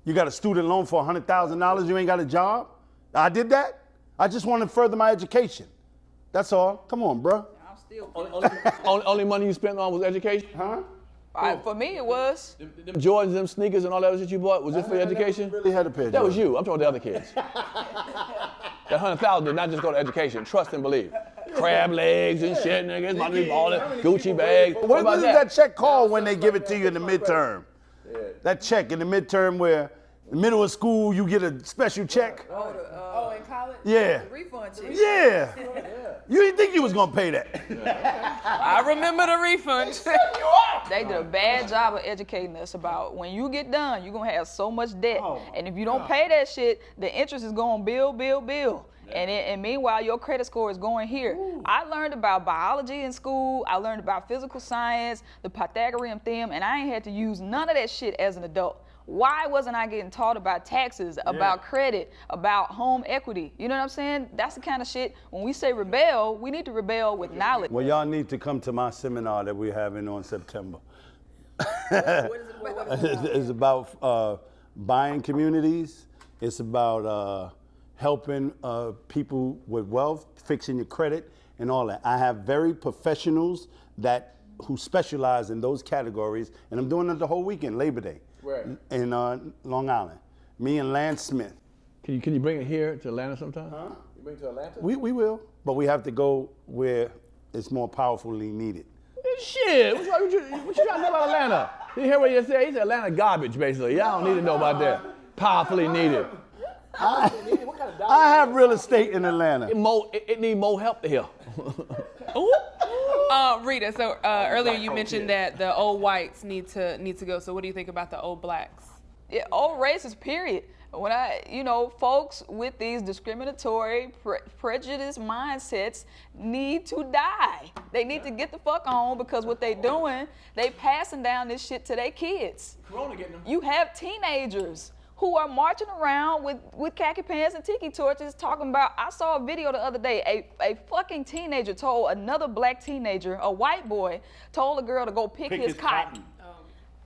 You got a student loan for $100,000, you ain't got a job? I did that? I just want to further my education. That's all. Come on, bro. I'm still. Only money you spent on was education? Huh? For me, it was. Them Jordans, them sneakers, and all that shit you bought, was it for education? Really had to pay. That was you. I'm talking about the other kids. That 100,000 did not just go to education. Trust and believe. Crab legs and shit, niggas, about to be balling, Gucci bags. What is that check called when they give it to you in the midterm? That check in the midterm where in the middle of school you get a special check? In college? Yeah. Refund check. Yeah. You didn't think you was gonna pay that. I remember the refund. They did a bad job of educating us about when you get done, you're gonna have so much debt. And if you don't pay that shit, the interest is gonna build. And meanwhile, your credit score is going here. I learned about biology in school. I learned about physical science, the Pythagorean theorem, and I ain't had to use none of that shit as an adult. Why wasn't I getting taught about taxes, about credit, about home equity? You know what I'm saying? That's the kind of shit, when we say rebel, we need to rebel with knowledge. Well, y'all need to come to my seminar that we're having on September. What is it about? It's about buying communities. It's about helping people with wealth, fixing your credit, and all that. I have very professionals who specialize in those categories, and I'm doing it the whole weekend, Labor Day, in Long Island. Me and Lance Smith. Can you bring it here to Atlanta sometime? Huh? You bring it to Atlanta? We will, but we have to go where it's more powerfully needed. Shit, what you trying to say about Atlanta? You hear what you say? He said Atlanta garbage, basically. Y'all don't need to know about that. Powerfully needed. I have real estate in Atlanta. It need more help here. Rita, so earlier you mentioned that the old whites need to go. So what do you think about the old blacks? Yeah, old races, period. When folks with these discriminatory, prejudiced mindsets need to die. They need to get the fuck on, because what they doing, they passing down this shit to their kids. Corona getting them. You have teenagers who are marching around with khaki pants and tiki torches talking about, I saw a video the other day, a fucking teenager told another black teenager, a white boy, told a girl to go pick his cotton.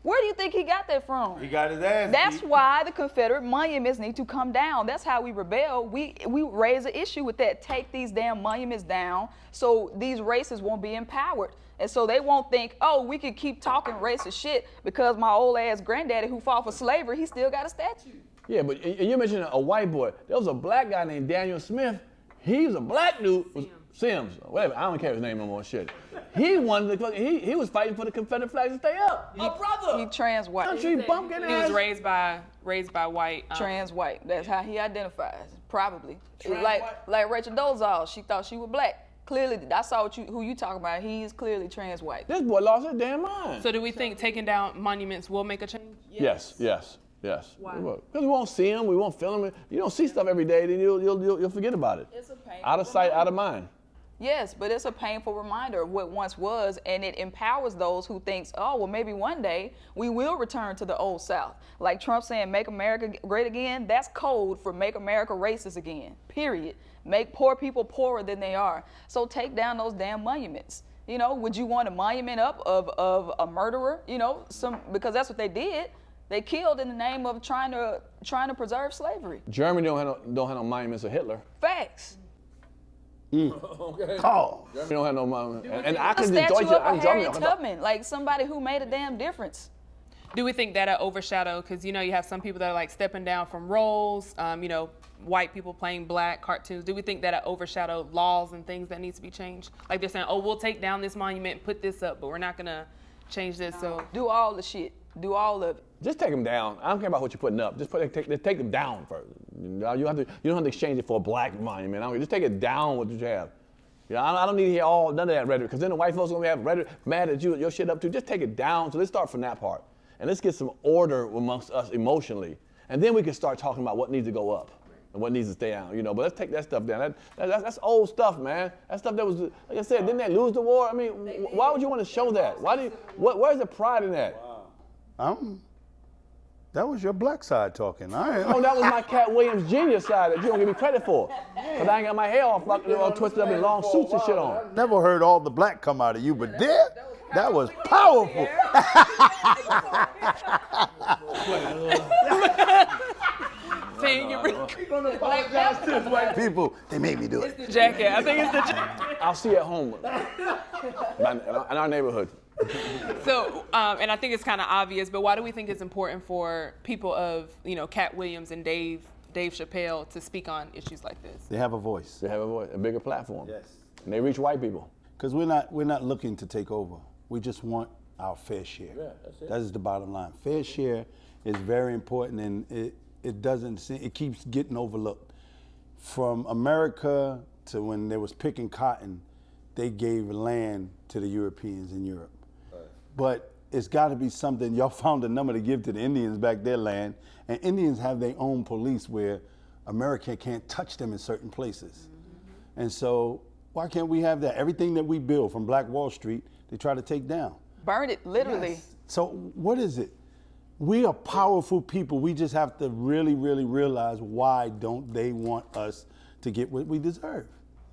Where do you think he got that from? He got his ass That's beat. why the Confederate monuments need to come down. That's how we rebel. We raise an issue with that. Take these damn monuments down so these races won't be empowered. And so they won't think, oh, we could keep talking racist shit because my old ass granddaddy who fought for slavery, he still got a statue. Yeah, but you mentioned a white boy. There was a black guy named Daniel Smith. He was a black dude. Sims. Whatever. I don't care his name no more. Shit. He wanted he was fighting for the Confederate flag to stay up. Brother. He trans white. Country bumpkin He was ass. raised by white. Trans white. That's how he identifies. Probably. Like Rachel Dolezal, she thought she was black. Clearly, I saw who you talking about. He is clearly trans white. This boy lost his damn mind. So do we think taking down monuments will make a change? Yes. Why? Because we won't see them, we won't feel them. You don't see stuff every day, then you'll forget about it. It's a painful out of sight, out of mind. Yes, but it's a painful reminder of what once was, and it empowers those who thinks, oh, well, maybe one day we will return to the old South. Like Trump saying, make America great again, that's code for make America racist again, period. Make poor people poorer than they are. So take down those damn monuments. Would you want a monument up of a murderer? Because that's what they did. They killed in the name of trying to preserve slavery. Germany don't have no monuments of Hitler. Facts. Okay. Call. Germany don't have no monuments. And I A can statue Deutsche, of I'm Harriet Germany. Tubman, like somebody who made a damn difference. Do we think that'll overshadow, because you have some people that are like stepping down from roles, white people playing black cartoons. Do we think that'll overshadow laws and things that need to be changed? Like they're saying, oh, we'll take down this monument and put this up, but we're not gonna change this. So Do all the shit. Do all of it. Just take them down. I don't care about what you're putting up. Just take them down first. You don't have to exchange it for a black monument. Just take it down what you have. I don't need to hear none of that rhetoric, because then the white folks are gonna have rhetoric mad at your shit up too. Just take it down. So let's start from that part, and let's get some order amongst us emotionally, and then we can start talking about what needs to go up and what needs to stay down. But let's take that stuff down. That's old stuff, man. That stuff that was, like I said, didn't they lose the war? I mean, why would you want to show that? Where's the pride in that? That was your black side talking. Oh, that was my Katt Williams genius side that you don't give me credit for. Because I ain't got my hair all twisted up in long suits and shit on. Never heard all the black come out of you, but that was powerful. saying you're really You're gonna apologize to the white people. They made me do it. the jacket. I think it's the jacket. I'll see you at home. In our neighborhood. So, and I think it's kind of obvious, but why do we think it's important for people of, Katt Williams and Dave Chappelle to speak on issues like this? They have a voice. They have a bigger platform. Yes. And they reach white people. Because we're not looking to take over. We just want our fair share. Yeah, that's it. That is the bottom line. Fair share is very important, and it keeps getting overlooked. From America to when they was picking cotton, they gave land to the Europeans in Europe. Right. But it's got to be something. Y'all found a number to give to the Indians back their land, and Indians have their own police where America can't touch them in certain places. Mm-hmm. And so why can't we have that? Everything that we build from Black Wall Street, they try to take down. Burn it, literally. Yes. So what is it? We are powerful people. We just have to really, really realize why don't they want us to get what we deserve.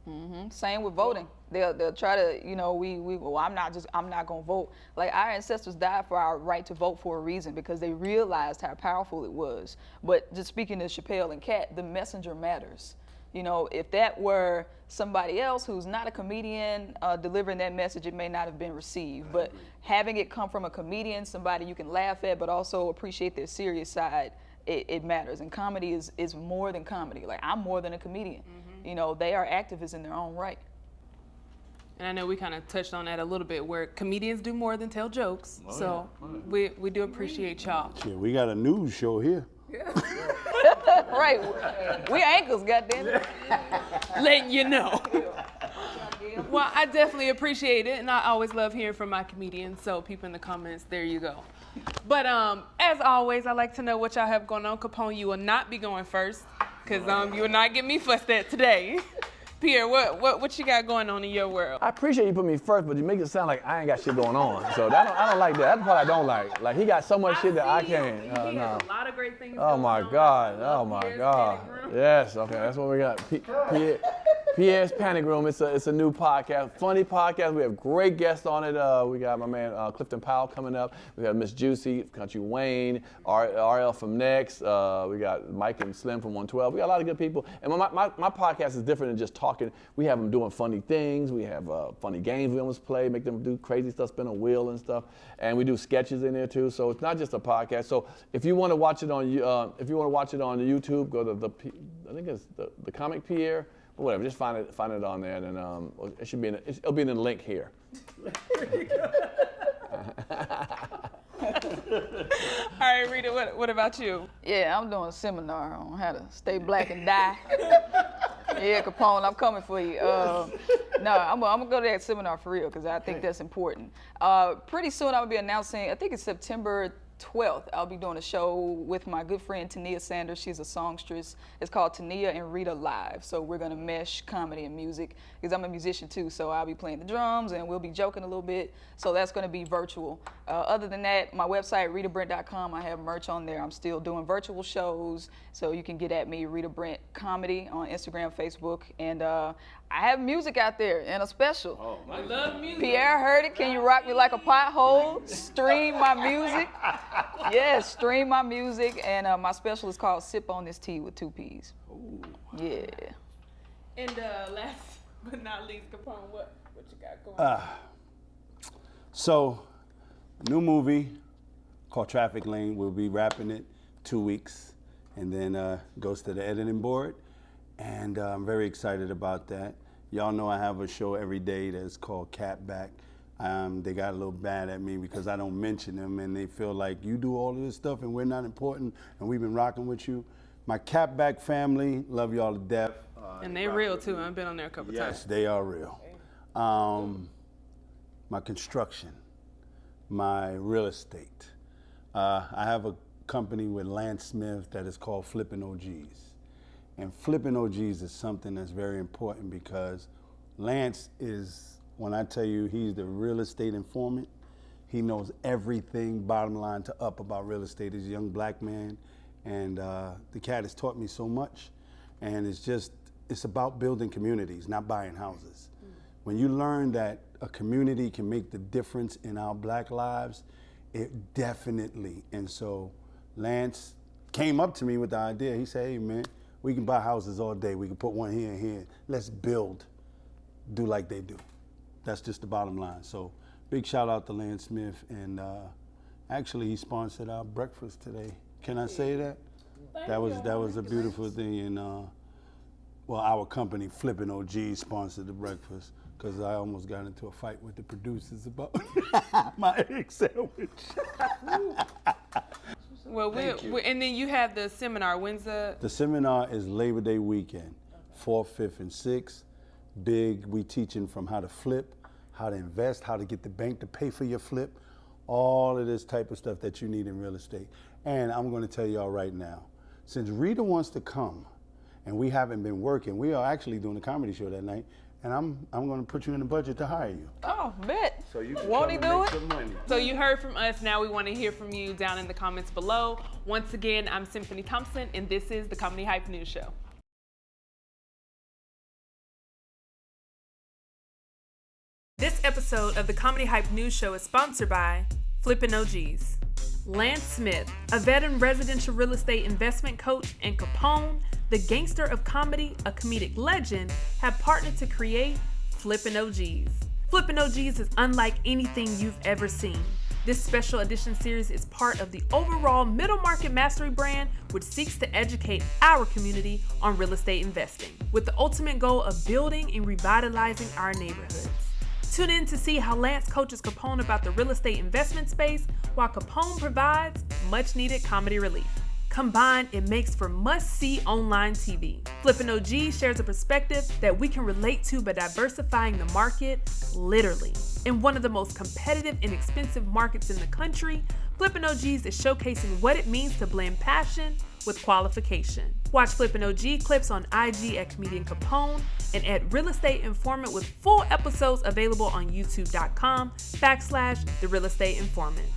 Mm-hmm. Same with voting. They'll try to, well, I'm not gonna vote. Like, our ancestors died for our right to vote for a reason, because they realized how powerful it was. But just speaking to Chappelle and Katt, the messenger matters. If that were somebody else who's not a comedian delivering that message, it may not have been received. But having it come from a comedian, somebody you can laugh at, but also appreciate their serious side, it matters. And comedy is more than comedy. Like, I'm more than a comedian. Mm-hmm. They are activists in their own right. And I know we kind of touched on that a little bit, where comedians do more than tell jokes. Oh, so yeah. we do appreciate y'all. Yeah, we got a news show here. Right. We ankles, goddammit. Letting you know. Well, I definitely appreciate it, and I always love hearing from my comedians. So people in the comments, there you go. But as always, I like to know what y'all have going on. Capone, you will not be going first, because you will not get me fussed at today. Pierre, what you got going on in your world? I appreciate you put me first, but you make it sound like I ain't got shit going on. So I don't like that. That's the part I don't like. Like, he got so much shit that I can't. He has a lot of great things Oh going my on. God. Oh my God. Yes. Okay. That's what we got. Pierre's Panic Room. It's a new podcast, funny podcast. We have great guests on it. We got my man Clifton Powell coming up. We got Miss Juicy, Country Wayne, RL from Next. We got Mike and Slim from 112. We got a lot of good people. And my podcast is different than just talking. We have them doing funny things. We have funny games we almost play, make them do crazy stuff, spin a wheel and stuff. And we do sketches in there too. So it's not just a podcast. So if you want to watch it on YouTube, go to I think it's the Comic Pierre. Or whatever, just find it on there, and then it should be it'll be in the link here. All right, Rita, what about you? Yeah, I'm doing a seminar on how to stay black and die. Yeah, Capone, I'm coming for you. No, I'm gonna go to that seminar for real, because I think that's important. Pretty soon I'll be announcing, I think it's September 12th, I'll be doing a show with my good friend Tania Sanders. She's a songstress. It's called Tania and Rita Live. So we're gonna mesh comedy and music, because I'm a musician too. So I'll be playing the drums and we'll be joking a little bit. So that's gonna be virtual. Other than that, my website, ritabrent.com, I have merch on there. I'm still doing virtual shows. So you can get at me, Rita Brent Comedy, on Instagram, Facebook. And I have music out there and a special. Oh, I love music. Pierre heard it. Can you rock me like a pothole? Stream my music. Yes, stream my music. And my special is called Sip on This Tea with 2 P's. Ooh. Yeah. And last but not least, Capone, what you got going on? So, new movie called Traffic Lane. We'll be wrapping it 2 weeks, and then goes to the editing board. And I'm very excited about that. Y'all know I have a show every day that's called Katt Back. They got a little mad at me because I don't mention them, and they feel like you do all of this stuff and we're not important, and we've been rocking with you. My Katt Back family, love y'all to death. And they real too. I've been on there a couple times. Yes, they are real. My construction, my real estate. I have a company with Lance Smith that is called Flippin' OGs. And Flippin' OGs is something that's very important, because Lance is, when I tell you he's the real estate informant, he knows everything bottom line to up about real estate. He's a young black man, and the cat has taught me so much. And it's about building communities, not buying houses. When you learn that a community can make the difference in our black lives, it definitely. And so Lance, came up to me with the idea. He said, hey man, we can buy houses all day. We can put one here and here. Let's build, do like they do. That's just the bottom line. So big shout out to Lance Smith, and actually he sponsored our breakfast today. Can I say that? That was a beautiful thing, and well, our company, Flippin' OG, sponsored the breakfast, because I almost got into a fight with the producers about my egg sandwich. Well, and then you have the seminar. When's The seminar is Labor Day weekend, 4th, 5th, and 6th. Big, we teaching from how to flip, how to invest, how to get the bank to pay for your flip, all of this type of stuff that you need in real estate. And I'm going to tell y'all right now, since Rita wants to come, and we haven't been working, we are actually doing a comedy show that night, and I'm going to put you in the budget to hire you. Oh, bet. So you can Won't he do it? some money. So you heard from us. Now we want to hear from you down in the comments below. Once again, I'm Symphony Thompson, and this is the Comedy Hype News Show. This episode of the Comedy Hype News Show is sponsored by Flippin' OGs. Lance Smith, a veteran residential real estate investment coach, and Capone, the gangster of comedy, a comedic legend, have partnered to create Flippin' OGs. Flippin' OGs is unlike anything you've ever seen. This special edition series is part of the overall Middle Market Mastery brand, which seeks to educate our community on real estate investing, with the ultimate goal of building and revitalizing our neighborhoods. Tune in to see how Lance coaches Capone about the real estate investment space, while Capone provides much-needed comedy relief. Combined, it makes for must-see online TV. Flippin' OG shares a perspective that we can relate to by diversifying the market, literally. In one of the most competitive and expensive markets in the country, Flippin' OGs is showcasing what it means to blend passion with qualification. Watch Flippin' OG clips on IG at Comedian Capone and at Real Estate Informant, with full episodes available on youtube.com/The Real Estate Informant.